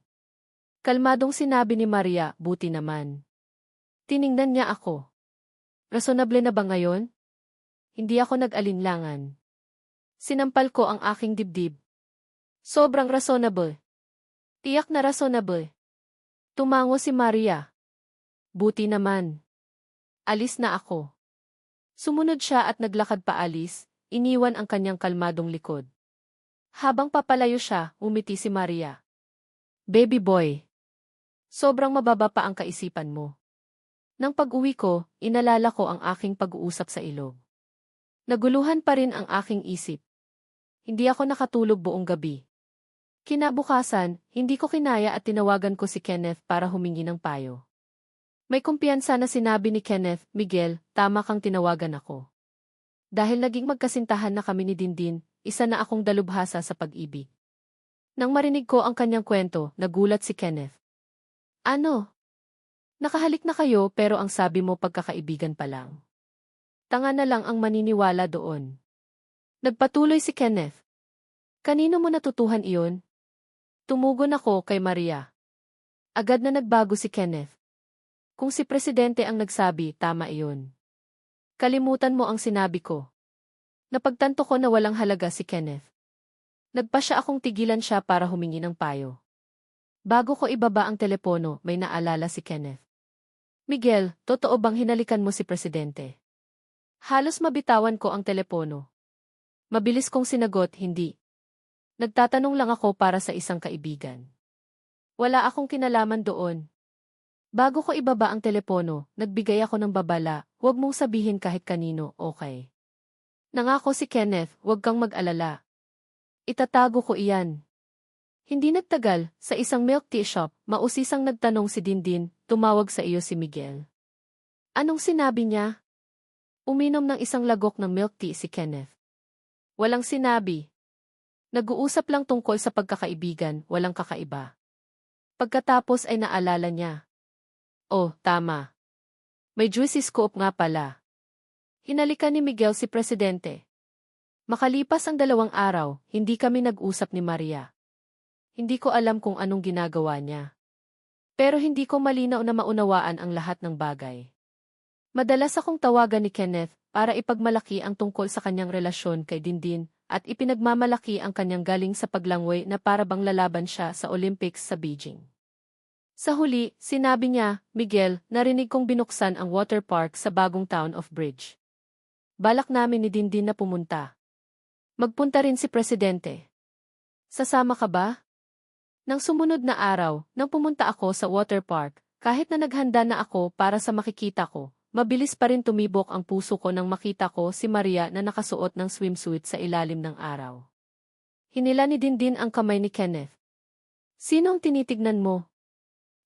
Kalmadong sinabi ni Maria, buti naman. Tiningnan niya ako. Resonable na ba ngayon? Hindi ako nag-alinlangan. Sinampal ko ang aking dibdib. Sobrang reasonable. Tiyak na reasonable. Tumango si Maria. Buti naman. Alis na ako. Sumunod siya at naglakad paalis, iniwan ang kanyang kalmadong likod. Habang papalayo siya, umiti si Maria. Baby boy. Sobrang mababa pa ang kaisipan mo. Nang pag-uwi ko, inalala ko ang aking pag-uusap sa ilog. Naguluhan pa rin ang aking isip. Hindi ako nakatulog buong gabi. Kinabukasan, hindi ko kinaya at tinawagan ko si Kenneth para humingi ng payo. May kumpiyansa na sinabi ni Kenneth, Miguel, tama kang tinawagan ako. Dahil naging magkasintahan na kami ni Dindin, isa na akong dalubhasa sa pag-ibig. Nang marinig ko ang kanyang kwento, nagulat si Kenneth. Ano? Nakahalik na kayo pero ang sabi mo pagkakaibigan pa lang. Tanga na lang ang maniniwala doon. Nagpatuloy si Kenneth. Kanino mo natutuhan iyon? Tumugon ako kay Maria. Agad na nagbago si Kenneth. Kung si Presidente ang nagsabi, tama iyon. Kalimutan mo ang sinabi ko. Napagtanto ko na walang halaga si Kenneth. Nagpa siya akong tigilan siya para humingi ng payo. Bago ko ibaba ang telepono, may naalala si Kenneth. Miguel, totoo bang hinalikan mo si Presidente? Halos mabitawan ko ang telepono. Mabilis kong sinagot, hindi. Nagtatanong lang ako para sa isang kaibigan. Wala akong kinalaman doon. Bago ko ibaba ang telepono, nagbigay ako ng babala, huwag mong sabihin kahit kanino, okay? Nangako si Kenneth, huwag kang mag-alala. Itatago ko iyan. Hindi nagtagal, sa isang milk tea shop, mausisang nagtanong si Dindin, tumawag sa iyo si Miguel. Anong sinabi niya? Uminom ng isang lagok ng milk tea si Kenneth. Walang sinabi. Nag-uusap lang tungkol sa pagkakaibigan, walang kakaiba. Pagkatapos ay naalala niya. Oh, tama. May juicy scoop nga pala. Hinalikan ni Miguel si Presidente. Makalipas ang 2 araw, hindi kami nag-usap ni Maria. Hindi ko alam kung anong ginagawa niya. Pero hindi ko malinaw na maunawaan ang lahat ng bagay. Madalas akong tawagan ni Kenneth para ipagmalaki ang tungkol sa kanyang relasyon kay Dindin at ipinagmamalaki ang kanyang galing sa paglangway na para bang lalaban siya sa Olympics sa Beijing. Sa huli, sinabi niya, Miguel, narinig kong binuksan ang water park sa bagong town of Bridge. balak namin ni Dindin na pumunta. Magpunta rin si Presidente. Sasama ka ba? Nang sumunod na araw, nang pumunta ako sa water park, kahit na naghanda na ako para sa makikita ko, mabilis pa rin tumibok ang puso ko nang makita ko si Maria na nakasuot ng swimsuit sa ilalim ng araw. Hinila ni Dindin ang kamay ni Kenneth. Sino ang tinitignan mo?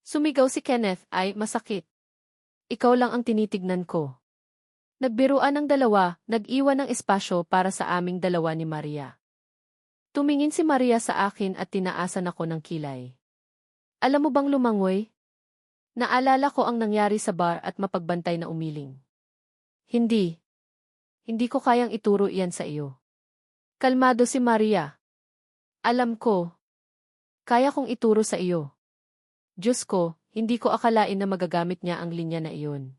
Sumigaw si Kenneth, ay masakit. Ikaw lang ang tinitignan ko. Nagbiruan ang dalawa, nag-iwan ng espasyo para sa aming dalawa ni Maria. Tumingin si Maria sa akin at tinaasan ako ng kilay. Alam mo bang lumangoy? Naalala ko ang nangyari sa bar at mapagbantay na umiling. Hindi. Hindi ko kayang ituro iyan sa iyo. Kalmado si Maria. Alam ko. Kaya kong ituro sa iyo. Diyos ko, hindi ko akalain na magagamit niya ang linya na iyon.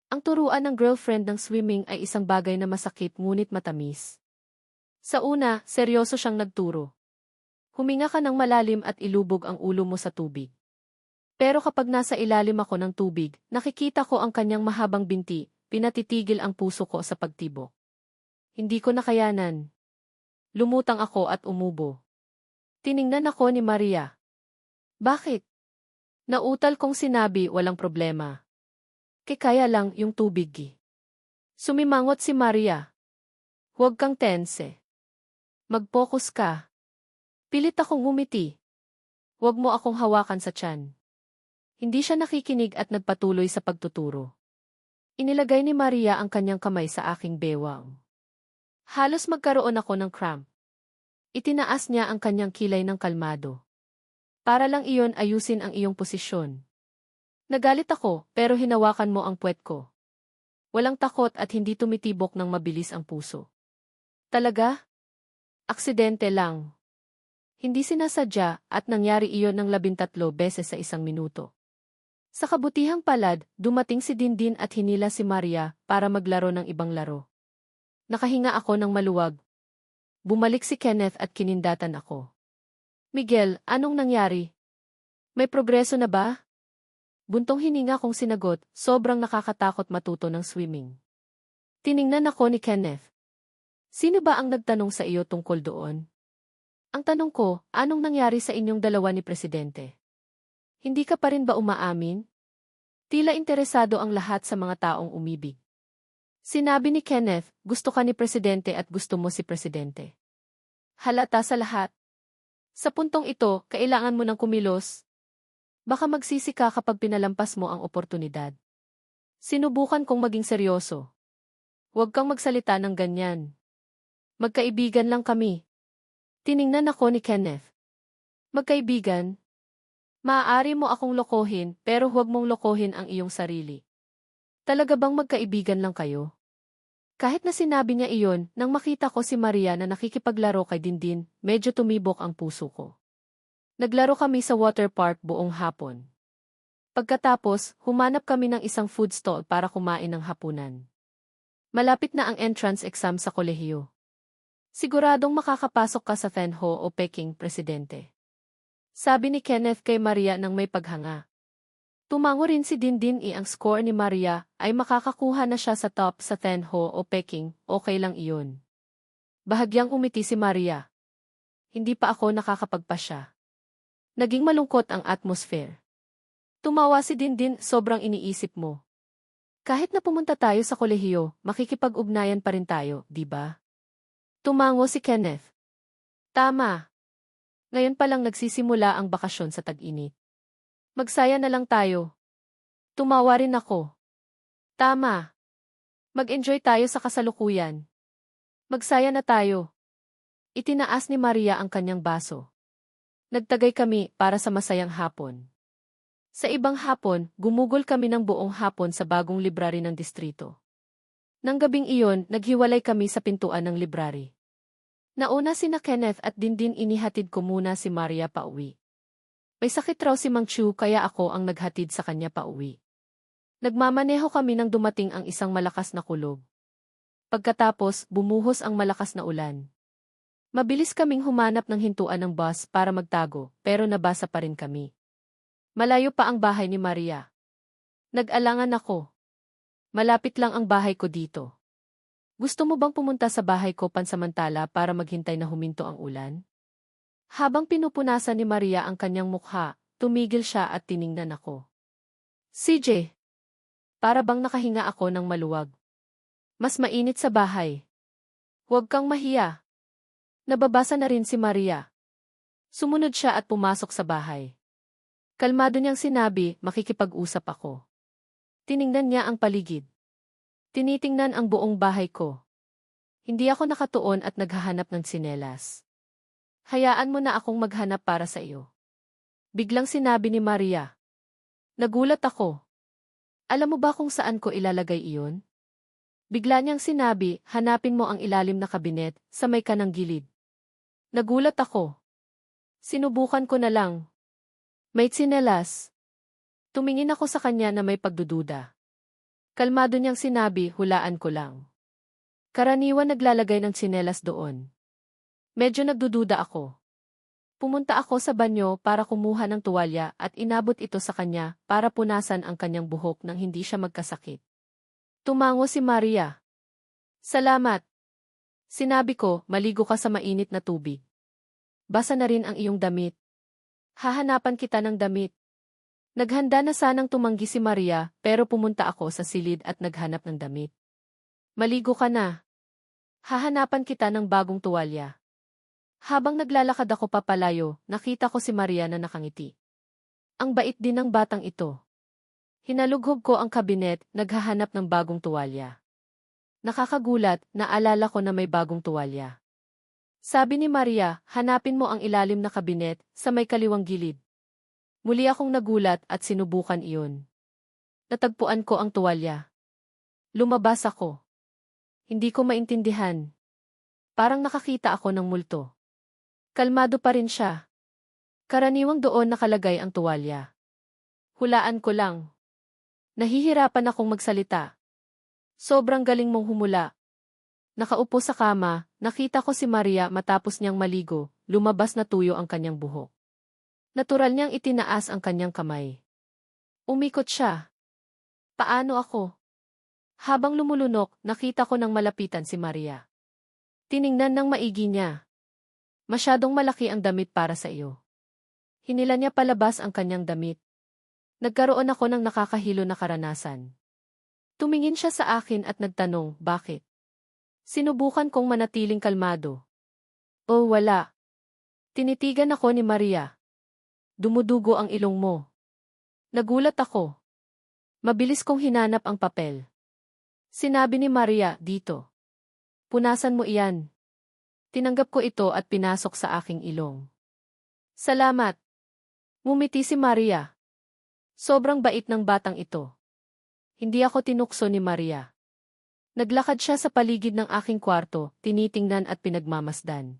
Ang turuan ng girlfriend ng swimming ay isang bagay na masakit ngunit matamis. Sa una, seryoso siyang nagturo. Huminga ka ng malalim at ilubog ang ulo mo sa tubig. Pero kapag nasa ilalim ako ng tubig, nakikita ko ang kanyang mahabang binti, pinatitigil ang puso ko sa pagtibok. Hindi ko nakayanan. Lumutang ako at umubo. Tiningnan ako ni Maria. Bakit? Nautal kong sinabi walang problema. Kaya lang yung tubig. Sumimangot si Maria. Huwag kang tense. Mag-focus ka. Pilit akong ngumiti. Huwag mo akong hawakan sa tiyan. Hindi siya nakikinig at nagpatuloy sa pagtuturo. Inilagay ni Maria ang kanyang kamay sa aking bewang. Halos magkaroon ako ng cramp. Itinaas niya ang kanyang kilay ng kalmado. Para lang iyon ayusin ang iyong posisyon. Nagalit ako, pero hinawakan mo ang puwet ko. Walang takot at hindi tumitibok ng mabilis ang puso. Talaga? Aksidente lang. Hindi sinasadya at nangyari iyon ng 13 beses sa isang minuto. Sa kabutihang palad, dumating si Dindin at hinila si Maria para maglaro ng ibang laro. Nakahinga ako ng maluwag. Bumalik si Kenneth at kinindatan ako. Miguel, anong nangyari? May progreso na ba? Buntong hininga kong sinagot, sobrang nakakatakot matuto ng swimming. Tiningnan ako ni Kenneth. Sino ba ang nagtanong sa iyo tungkol doon? Ang tanong ko, anong nangyari sa inyong dalawa ni Presidente? Hindi ka pa rin ba umaamin? Tila interesado ang lahat sa mga taong umibig. Sinabi ni Kenneth, gusto ka ni Presidente at gusto mo si Presidente. Halata sa lahat. Sa puntong ito, kailangan mo ng kumilos. Baka magsisi ka kapag pinalampas mo ang oportunidad. Sinubukan kong maging seryoso. Huwag kang magsalita ng ganyan. Magkaibigan lang kami. Tiningnan ako ni Kenneth. Magkaibigan? Maaari mo akong lokohin pero huwag mong lokohin ang iyong sarili. Talaga bang magkaibigan lang kayo? Kahit na sinabi niya iyon, nang makita ko si Maria na nakikipaglaro kay Dindin, medyo tumibok ang puso ko. Naglaro kami sa water park buong hapon. Pagkatapos, humanap kami ng isang food stall para kumain ng hapunan. Malapit na ang entrance exam sa kolehiyo. Siguradong makakapasok ka sa Thenho o Peking, Presidente. Sabi ni Kenneth kay Maria nang may paghanga. Tumango rin si Dindin ang score ni Maria ay makakakuha na siya sa top sa Thenho o Peking, okay lang iyon. Bahagyang umiti si Maria. Hindi pa ako nakakapagpasya. Naging malungkot ang atmosphere. Tumawa si Dindin, sobrang iniisip mo. Kahit na pumunta tayo sa kolehiyo, makikipag-ugnayan pa rin tayo, di ba? Tumango si Kenneth. Tama. Ngayon pa lang nagsisimula ang bakasyon sa tag-init. Magsaya na lang tayo. Tumawa rin ako. Tama. Mag-enjoy tayo sa kasalukuyan. Magsaya na tayo. Itinaas ni Maria ang kanyang baso. Nagtagay kami para sa masayang hapon. Sa ibang hapon, gumugol kami ng buong hapon sa bagong library ng distrito. Nang gabing iyon, naghiwalay kami sa pintuan ng library. Nauna sina Kenneth at Dindin, inihatid ko muna si Maria pauwi. May sakit raw si Mang Chu kaya ako ang naghatid sa kanya pauwi. Nagmamaneho kami nang dumating ang isang malakas na kulog. Pagkatapos, bumuhos ang malakas na ulan. Mabilis kaming humanap ng hintuan ng bus para magtago, pero nabasa pa rin kami. Malayo pa ang bahay ni Maria. Nag-alangan ako. Malapit lang ang bahay ko dito. Gusto mo bang pumunta sa bahay ko pansamantala para maghintay na huminto ang ulan? Habang pinupunasan ni Maria ang kanyang mukha, tumigil siya at tiningnan ako. CJ, para bang nakahinga ako ng maluwag. Mas mainit sa bahay. Huwag kang mahiya. Nababasa na rin si Maria. Sumunod siya at pumasok sa bahay. Kalmado niyang sinabi, makikipag-usap ako. Tiningnan niya ang paligid. Tinitingnan ang buong bahay ko. Hindi ako nakatuon at naghahanap ng tsinelas. Hayaan mo na akong maghanap para sa iyo. Biglang sinabi ni Maria. Nagulat ako. Alam mo ba kung saan ko ilalagay iyon? Bigla niyang sinabi, hanapin mo ang ilalim na kabinet, sa may kanang gilid. Nagulat ako. Sinubukan ko na lang. May tsinelas. Tumingin ako sa kanya na may pagdududa. Kalmado niyang sinabi, hulaan ko lang. Karaniwan naglalagay ng tsinelas doon. Medyo nagdududa ako. Pumunta ako sa banyo para kumuha ng tuwalya at inabot ito sa kanya para punasan ang kanyang buhok nang hindi siya magkasakit. Tumango si Maria. Salamat. Sinabi ko, maligo ka sa mainit na tubig. Basa na rin ang iyong damit. Hahanapan kita ng damit. Naghanda na sanang tumanggi si Maria pero pumunta ako sa silid at naghanap ng damit. Maligo ka na. Hahanapan kita ng bagong tuwalya. Habang naglalakad ako papalayo, nakita ko si Maria na nakangiti. Ang bait din ng batang ito. Hinalughog ko ang kabinet, naghahanap ng bagong tuwalya. Nakakagulat, naalala ko na may bagong tuwalya. Sabi ni Maria, hanapin mo ang ilalim na kabinet, sa may kaliwang gilid. Muli akong nagulat at sinubukan iyon. Natagpuan ko ang tuwalya. Lumabas ako. Hindi ko maintindihan. Parang nakakita ako ng multo. Kalmado pa rin siya. Karaniwang doon nakalagay ang tuwalya. Hulaan ko lang. Nahihirapan akong magsalita. Sobrang galing mong humula. Nakaupo sa kama, nakita ko si Maria matapos niyang maligo, lumabas na tuyo ang kanyang buhok. Natural niyang itinaas ang kanyang kamay. Umikot siya. Paano ako? Habang lumulunok, nakita ko nang malapitan si Maria. Tiningnan ng maigi niya. Masyadong malaki ang damit para sa iyo. Hinila niya palabas ang kanyang damit. Nagkaroon ako ng nakakahilo na karanasan. Tumingin siya sa akin at nagtanong, bakit? Sinubukan kong manatiling kalmado. Oh, wala. Tinitigan ako ni Maria. Dumudugo ang ilong mo. Nagulat ako. Mabilis kong hinanap ang papel. Sinabi ni Maria, dito. Punasan mo iyan. Tinanggap ko ito at pinasok sa aking ilong. Salamat. Ngumiti si Maria. Sobrang bait ng batang ito. Hindi ako tinukso ni Maria. Naglakad siya sa paligid ng aking kwarto, tinitingnan at pinagmamasdan.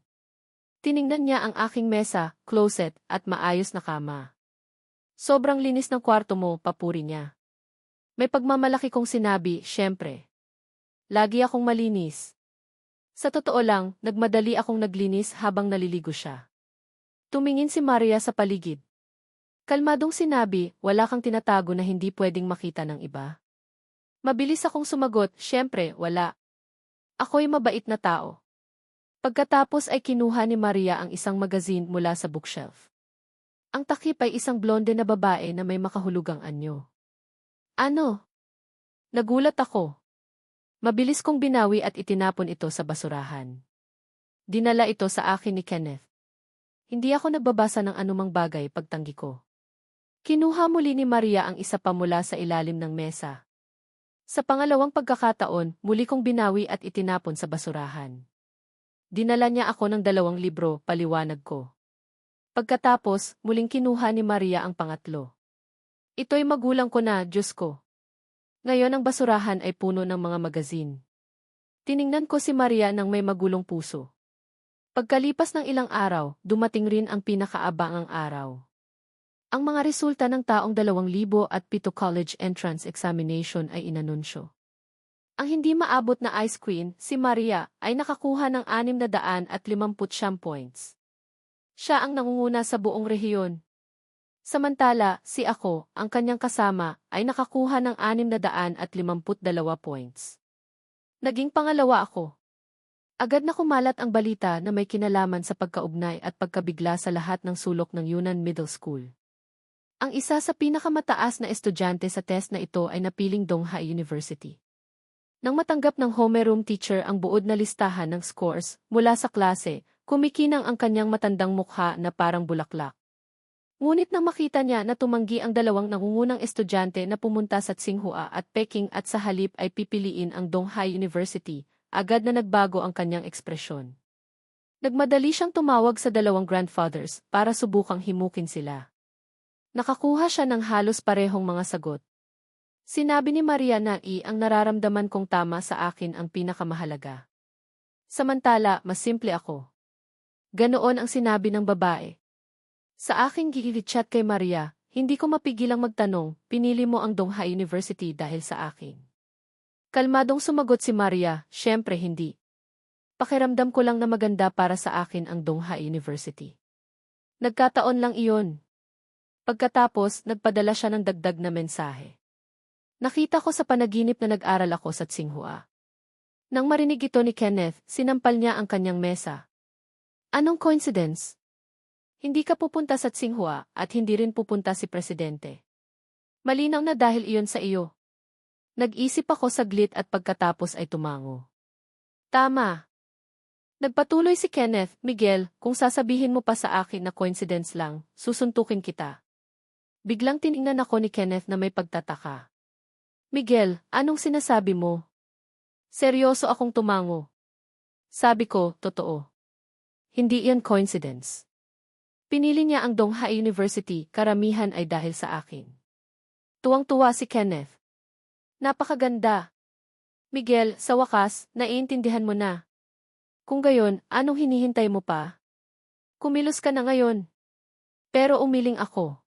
Tiningnan niya ang aking mesa, closet, at maayos na kama. Sobrang linis ng kwarto mo, papuri niya. May pagmamalaki kong sinabi, syempre. Lagi akong malinis. Sa totoo lang, nagmadali akong naglinis habang naliligo siya. Tumingin si Maria sa paligid. Kalmadong sinabi, wala kang tinatago na hindi pwedeng makita ng iba. Mabilis akong sumagot, syempre, wala. Ako'y mabait na tao. Pagkatapos ay kinuha ni Maria ang isang magazine mula sa bookshelf. Ang takip ay isang blonde na babae na may makahulugang anyo. Ano? Nagulat ako. Mabilis kong binawi at itinapon ito sa basurahan. Dinala ito sa akin ni Kenneth. Hindi ako nagbabasa ng anumang bagay pagtanggi ko. Kinuha muli ni Maria ang isa pa mula sa ilalim ng mesa. Sa pangalawang pagkakataon, muli kong binawi at itinapon sa basurahan. Dinala niya ako ng 2 libro, paliwanag ko. Pagkatapos, muling kinuha ni Maria ang pangatlo. Ito'y magulang ko na, Diyos ko. Ngayon ang basurahan ay puno ng mga magazine. Tiningnan ko si Maria nang may magulong puso. Pagkalipas ng ilang araw, dumating rin ang pinakaabangang araw. Ang mga resulta ng taong 2007 college entrance examination ay inanunsyo. Ang hindi maabot na ice queen, si Maria, ay nakakuha ng 659 points. Siya ang nangunguna sa buong rehiyon. Samantala, si ako, ang kanyang kasama, ay nakakuha ng 652 points. Naging pangalawa ako. Agad na kumalat ang balita na may kinalaman sa pagkaugnay at pagkabigla sa lahat ng sulok ng Yunnan Middle School. Ang isa sa pinakamataas na estudyante sa test na ito ay napiling Donghai University. Nang matanggap ng homeroom teacher ang buod na listahan ng scores mula sa klase, kumikinang ang kanyang matandang mukha na parang bulaklak. Ngunit nang makita niya na tumanggi ang dalawang nangungunang estudyante na pumunta sa Tsinghua at Peking at sa halip ay pipiliin ang Donghai University, agad na nagbago ang kanyang ekspresyon. Nagmadali siyang tumawag sa dalawang grandfathers para subukang himukin sila. Nakakuha siya ng halos parehong mga sagot. Sinabi ni Maria na ang nararamdaman kong tama sa akin ang pinakamahalaga. Samantala, mas simple ako. Ganoon ang sinabi ng babae. Sa aking gigichat kay Maria, hindi ko mapigilang magtanong, pinili mo ang Donghai University dahil sa akin. Kalmadong sumagot si Maria, syempre hindi. Pakiramdam ko lang na maganda para sa akin ang Donghai University. Nagkataon lang iyon. Pagkatapos, nagpadala siya ng dagdag na mensahe. Nakita ko sa panaginip na nag-aral ako sa Tsinghua. Nang marinig ito ni Kenneth, sinampal niya ang kanyang mesa. Anong coincidence? Hindi ka pupunta sa Tsinghua at hindi rin pupunta si Presidente. Malinaw na dahil iyon sa iyo. Nag-isip ako saglit at pagkatapos ay tumango. Tama. Nagpatuloy si Kenneth, Miguel, kung sasabihin mo pa sa akin na coincidence lang, susuntukin kita. Biglang tiningnan ako ni Kenneth na may pagtataka. Miguel, anong sinasabi mo? Seryoso akong tumango. Sabi ko, totoo. Hindi yan coincidence. Pinili niya ang Donghai University, karamihan ay dahil sa akin. Tuwang-tuwa si Kenneth. Napakaganda. Miguel, sa wakas, naiintindihan mo na. Kung gayon, anong hinihintay mo pa? Kumilos ka na ngayon. Pero umiling ako.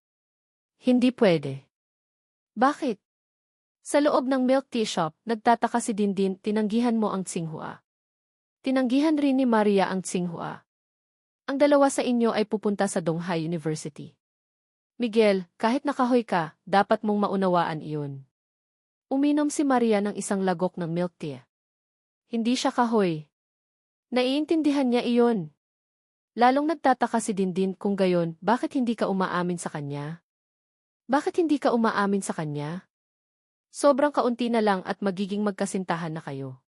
Hindi pwede. Bakit? Sa loob ng milk tea shop, nagtataka si Dindin, tinanggihan mo ang Tsinghua. Tinanggihan rin ni Maria ang Tsinghua. Ang dalawa sa inyo ay pupunta sa Donghai University. Miguel, kahit nakahoy ka, dapat mong maunawaan iyon. Uminom si Maria ng isang lagok ng milk tea. Hindi siya kahoy. Naiintindihan niya iyon. Lalong nagtataka si Dindin kung gayon, bakit hindi ka umaamin sa kanya? Bakit hindi ka umaamin sa kanya? Sobrang kaunti na lang at magiging magkasintahan na kayo.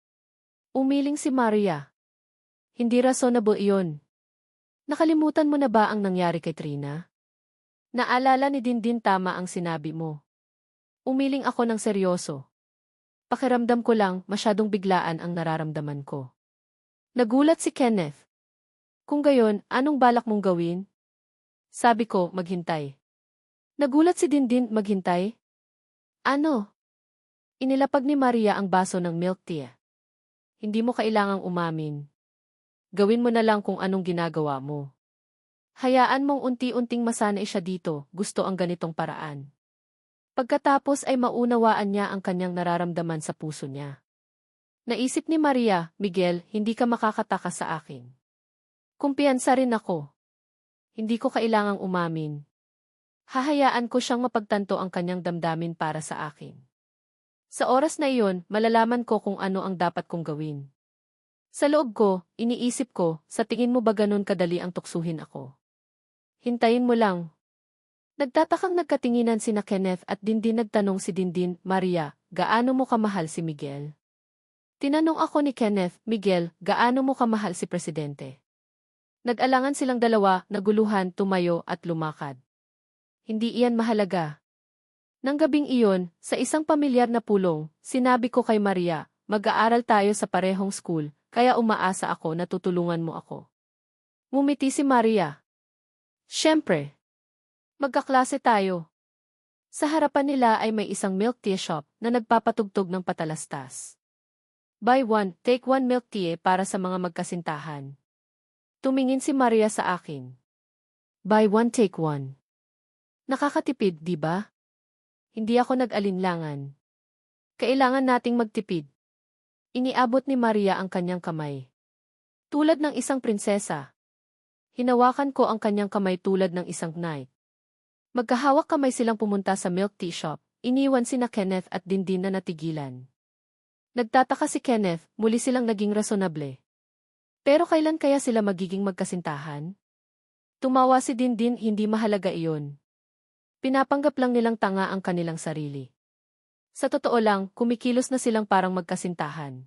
Umiling si Maria. Hindi reasonable iyon. Nakalimutan mo na ba ang nangyari kay Trina? Naalala ni Dindin tama ang sinabi mo. Umiling ako ng seryoso. Pakiramdam ko lang masyadong biglaan ang nararamdaman ko. Nagulat si Kenneth. Kung gayon, anong balak mong gawin? Sabi ko, maghintay. Nagulat si Dindin, maghintay? Ano? Inilapag ni Maria ang baso ng milk tea. Hindi mo kailangang umamin. Gawin mo na lang kung anong ginagawa mo. Hayaan mong unti-unting masanay siya dito, gusto ang ganitong paraan. Pagkatapos ay maunawaan niya ang kanyang nararamdaman sa puso niya. Naisip ni Maria, Miguel, hindi ka makakataka sa akin. Kumpiyansa rin ako. Hindi ko kailangang umamin. Hahayaan ko siyang mapagtanto ang kanyang damdamin para sa akin. Sa oras na iyon, malalaman ko kung ano ang dapat kong gawin. Sa loob ko, iniisip ko, sa tingin mo ba ganun kadali ang tuksuhin ako? Hintayin mo lang. Nagtatakang nagkatinginan sina Kenneth at Dindin nagtanong si Dindin, Maria, gaano mo kamahal si Miguel? Tinanong ako ni Kenneth, Miguel, gaano mo kamahal si Presidente? Nag-alangan silang dalawa, naguluhan, tumayo at lumakad. Hindi iyan mahalaga. Nang gabing iyon, sa isang pamilyar na pulong, sinabi ko kay Maria, mag-aaral tayo sa parehong school, kaya umaasa ako na tutulungan mo ako. Ngumiti si Maria. Siyempre. Magkaklase tayo. Sa harapan nila ay may isang milk tea shop na nagpapatugtog ng patalastas. Buy one, take one milk tea para sa mga magkasintahan. Tumingin si Maria sa akin. Buy one, take one. Nakakatipid, di ba? Hindi ako nag-alinlangan. Kailangan nating magtipid. Iniabot ni Maria ang kanyang kamay. Tulad ng isang prinsesa. Hinawakan ko ang kanyang kamay tulad ng isang knight. Magkahawak kamay silang pumunta sa milk tea shop, iniwan sina Kenneth at Dindin na natigilan. Nagtataka si Kenneth, muli silang naging rasonable. Pero kailan kaya sila magiging magkasintahan? Tumawa si Dindin, hindi mahalaga iyon. Pinapanggap lang nilang tanga ang kanilang sarili. Sa totoo lang, kumikilos na silang parang magkasintahan.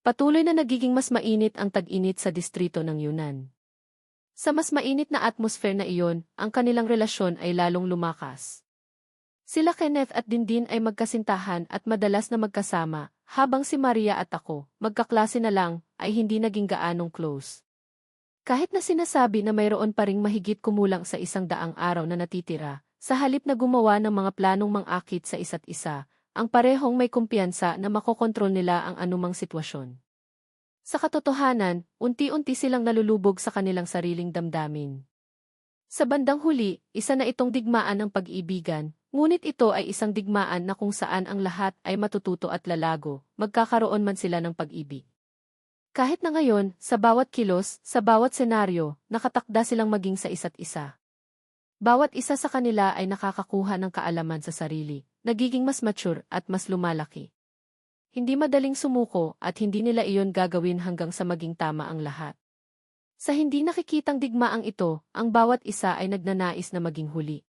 Patuloy na nagiging mas mainit ang tag-init sa distrito ng Yunnan. Sa mas mainit na atmosphere na iyon, ang kanilang relasyon ay lalong lumakas. Sila Kenneth at Dindin ay magkasintahan at madalas na magkasama, habang si Maria at ako, magkaklase na lang, ay hindi naging gaanong close. Kahit na sinasabi na mayroon pa ring mahigit kumulang sa 100 araw na natitira, sa halip na gumawa ng mga planong mang-akit sa isa't isa, ang parehong may kumpiyansa na makokontrol nila ang anumang sitwasyon. Sa katotohanan, unti-unti silang nalulubog sa kanilang sariling damdamin. Sa bandang huli, isa na itong digmaan ng pag-ibigan, ngunit ito ay isang digmaan na kung saan ang lahat ay matututo at lalago, magkakaroon man sila ng pag-ibig. Kahit na ngayon, sa bawat kilos, sa bawat senaryo, nakatakda silang maging sa isa't isa. Bawat isa sa kanila ay nakakakuha ng kaalaman sa sarili, nagiging mas mature at mas lumalaki. Hindi madaling sumuko at hindi nila iyon gagawin hanggang sa maging tama ang lahat. Sa hindi nakikitang digmaang ito, ang bawat isa ay nagnanais na maging huli.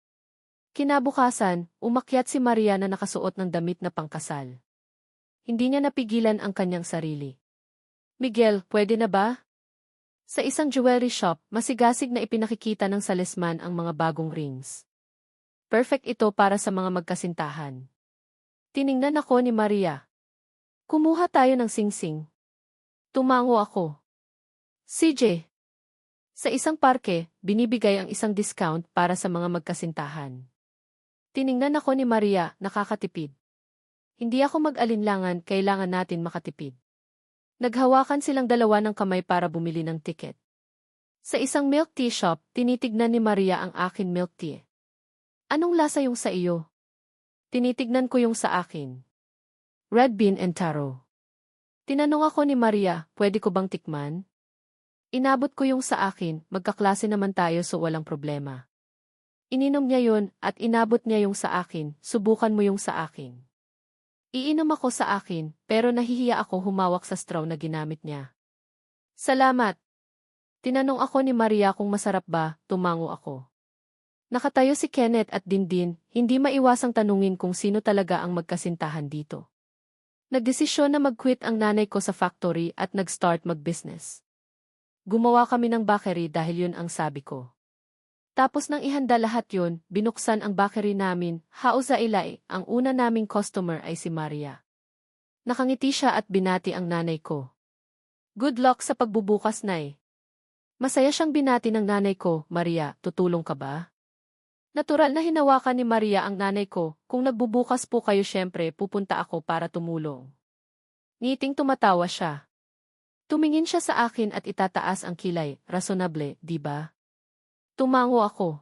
Kinabukasan, umakyat si Maria na nakasuot ng damit na pangkasal. Hindi niya napigilan ang kanyang sarili. Miguel, pwede na ba? Sa isang jewelry shop, masigasig na ipinakikita ng salesman ang mga bagong rings. Perfect ito para sa mga magkasintahan. Tiningnan ako ni Maria. Kumuha tayo ng singsing. Tumango ako. CJ. Sa isang parke, binibigay ang isang discount para sa mga magkasintahan. Tiningnan ako ni Maria, nakakatipid. Hindi ako mag-alinlangan, kailangan natin makatipid. Naghawakan silang dalawa ng kamay para bumili ng tiket. Sa isang milk tea shop, tinitignan ni Maria ang akin milk tea. Anong lasa yung sa iyo? Tinitignan ko yung sa akin. Red bean and taro. Tinanong ako ni Maria, pwede ko bang tikman? Inabot ko yung sa akin, magkaklase naman tayo so walang problema. Ininom niya yun at inabot niya yung sa akin, subukan mo yung sa akin. Iinom ako sa akin, pero nahihiya ako humawak sa straw na ginamit niya. Salamat. Tinanong ako ni Maria kung masarap ba, tumango ako. Nakatayo si Kenneth at Dindin, hindi maiwasang tanungin kung sino talaga ang magkasintahan dito. Nagdesisyon na mag-quit ang nanay ko sa factory at nag-start mag-business. Gumawa kami ng bakery dahil yun ang sabi ko. Tapos nang ihanda lahat yun, binuksan ang bakery namin, hausa ilay, ang una naming customer ay si Maria. Nakangiti siya at binati ang nanay ko. Good luck sa pagbubukas, Nay. Masaya siyang binati ng nanay ko, Maria, tutulong ka ba? Natural na hinawakan ni Maria ang nanay ko, kung nagbubukas po kayo syempre pupunta ako para tumulong. Ngiting tumatawa siya. Tumingin siya sa akin at itataas ang kilay, rasonable, di ba? Tumango ako.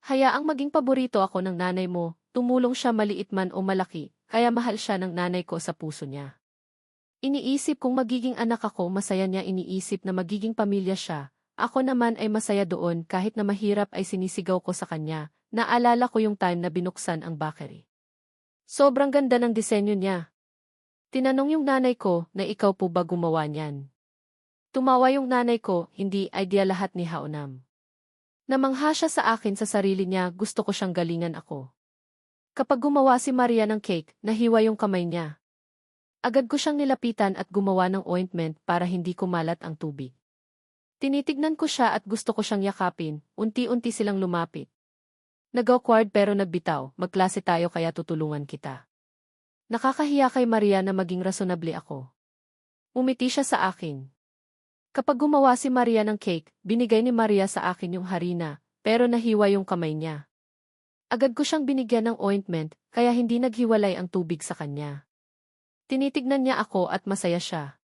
Hayaang maging paborito ako ng nanay mo, tumulong siya maliit man o malaki, kaya mahal siya ng nanay ko sa puso niya. Iniisip kung magiging anak ako, masaya niya, iniisip na magiging pamilya siya. Ako naman ay masaya doon kahit na mahirap ay sinisigaw ko sa kanya. Naalala ko yung time na binuksan ang bakery. Sobrang ganda ng disenyo niya. Tinanong yung nanay ko na ikaw po ba gumawa niyan. Tumawa yung nanay ko, hindi idea lahat ni Haonam. Namangha siya sa akin sa sarili niya, gusto ko siyang galingan ako. Kapag gumawa si Maria ng cake, nahiwa yung kamay niya. Agad ko siyang nilapitan at gumawa ng ointment para hindi kumalat ang tubig. Tinitignan ko siya at gusto ko siyang yakapin, unti-unti silang lumapit. Nag-awkward pero nagbitaw, magklase tayo kaya tutulungan kita. Nakakahiya kay Maria na maging rasonable ako. Umiti siya sa akin. Kapag gumawa si Maria ng cake, binigay ni Maria sa akin yung harina, pero nahiwa yung kamay niya. Agad ko siyang binigyan ng ointment, kaya hindi naghiwalay ang tubig sa kanya. Tinitignan niya ako at masaya siya.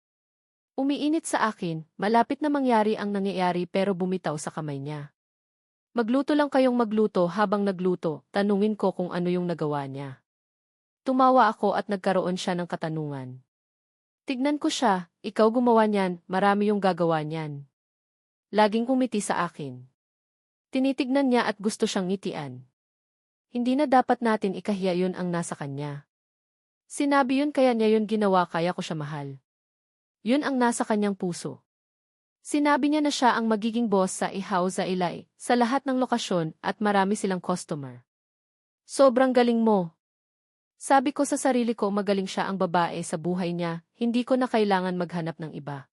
Umiinit sa akin, malapit na mangyari ang nangyayari pero bumitaw sa kamay niya. Magluto lang kayong magluto habang nagluto, tanungin ko kung ano yung nagawa niya. Tumawa ako at nagkaroon siya ng katanungan. Tignan ko siya, ikaw gumawa niyan, marami yung gagawa niyan. Laging umiti sa akin. Tinitignan niya at gusto siyang ngitian. Hindi na dapat natin ikahiya yun ang nasa kanya. Sinabi yun kaya niya yun ginawa kaya ko siya mahal. Yun ang nasa kanyang puso. Sinabi niya na siya ang magiging boss sa Ihaw sa Ilay, sa lahat ng lokasyon at marami silang customer. Sobrang galing mo. Sabi ko sa sarili ko magaling siya ang babae sa buhay niya, hindi ko na kailangan maghanap ng iba.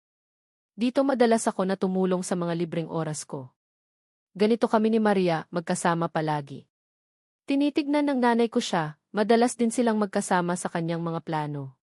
Dito madalas ako na tumulong sa mga libreng oras ko. Ganito kami ni Maria, magkasama palagi. Tinitignan ng nanay ko siya, madalas din silang magkasama sa kanyang mga plano.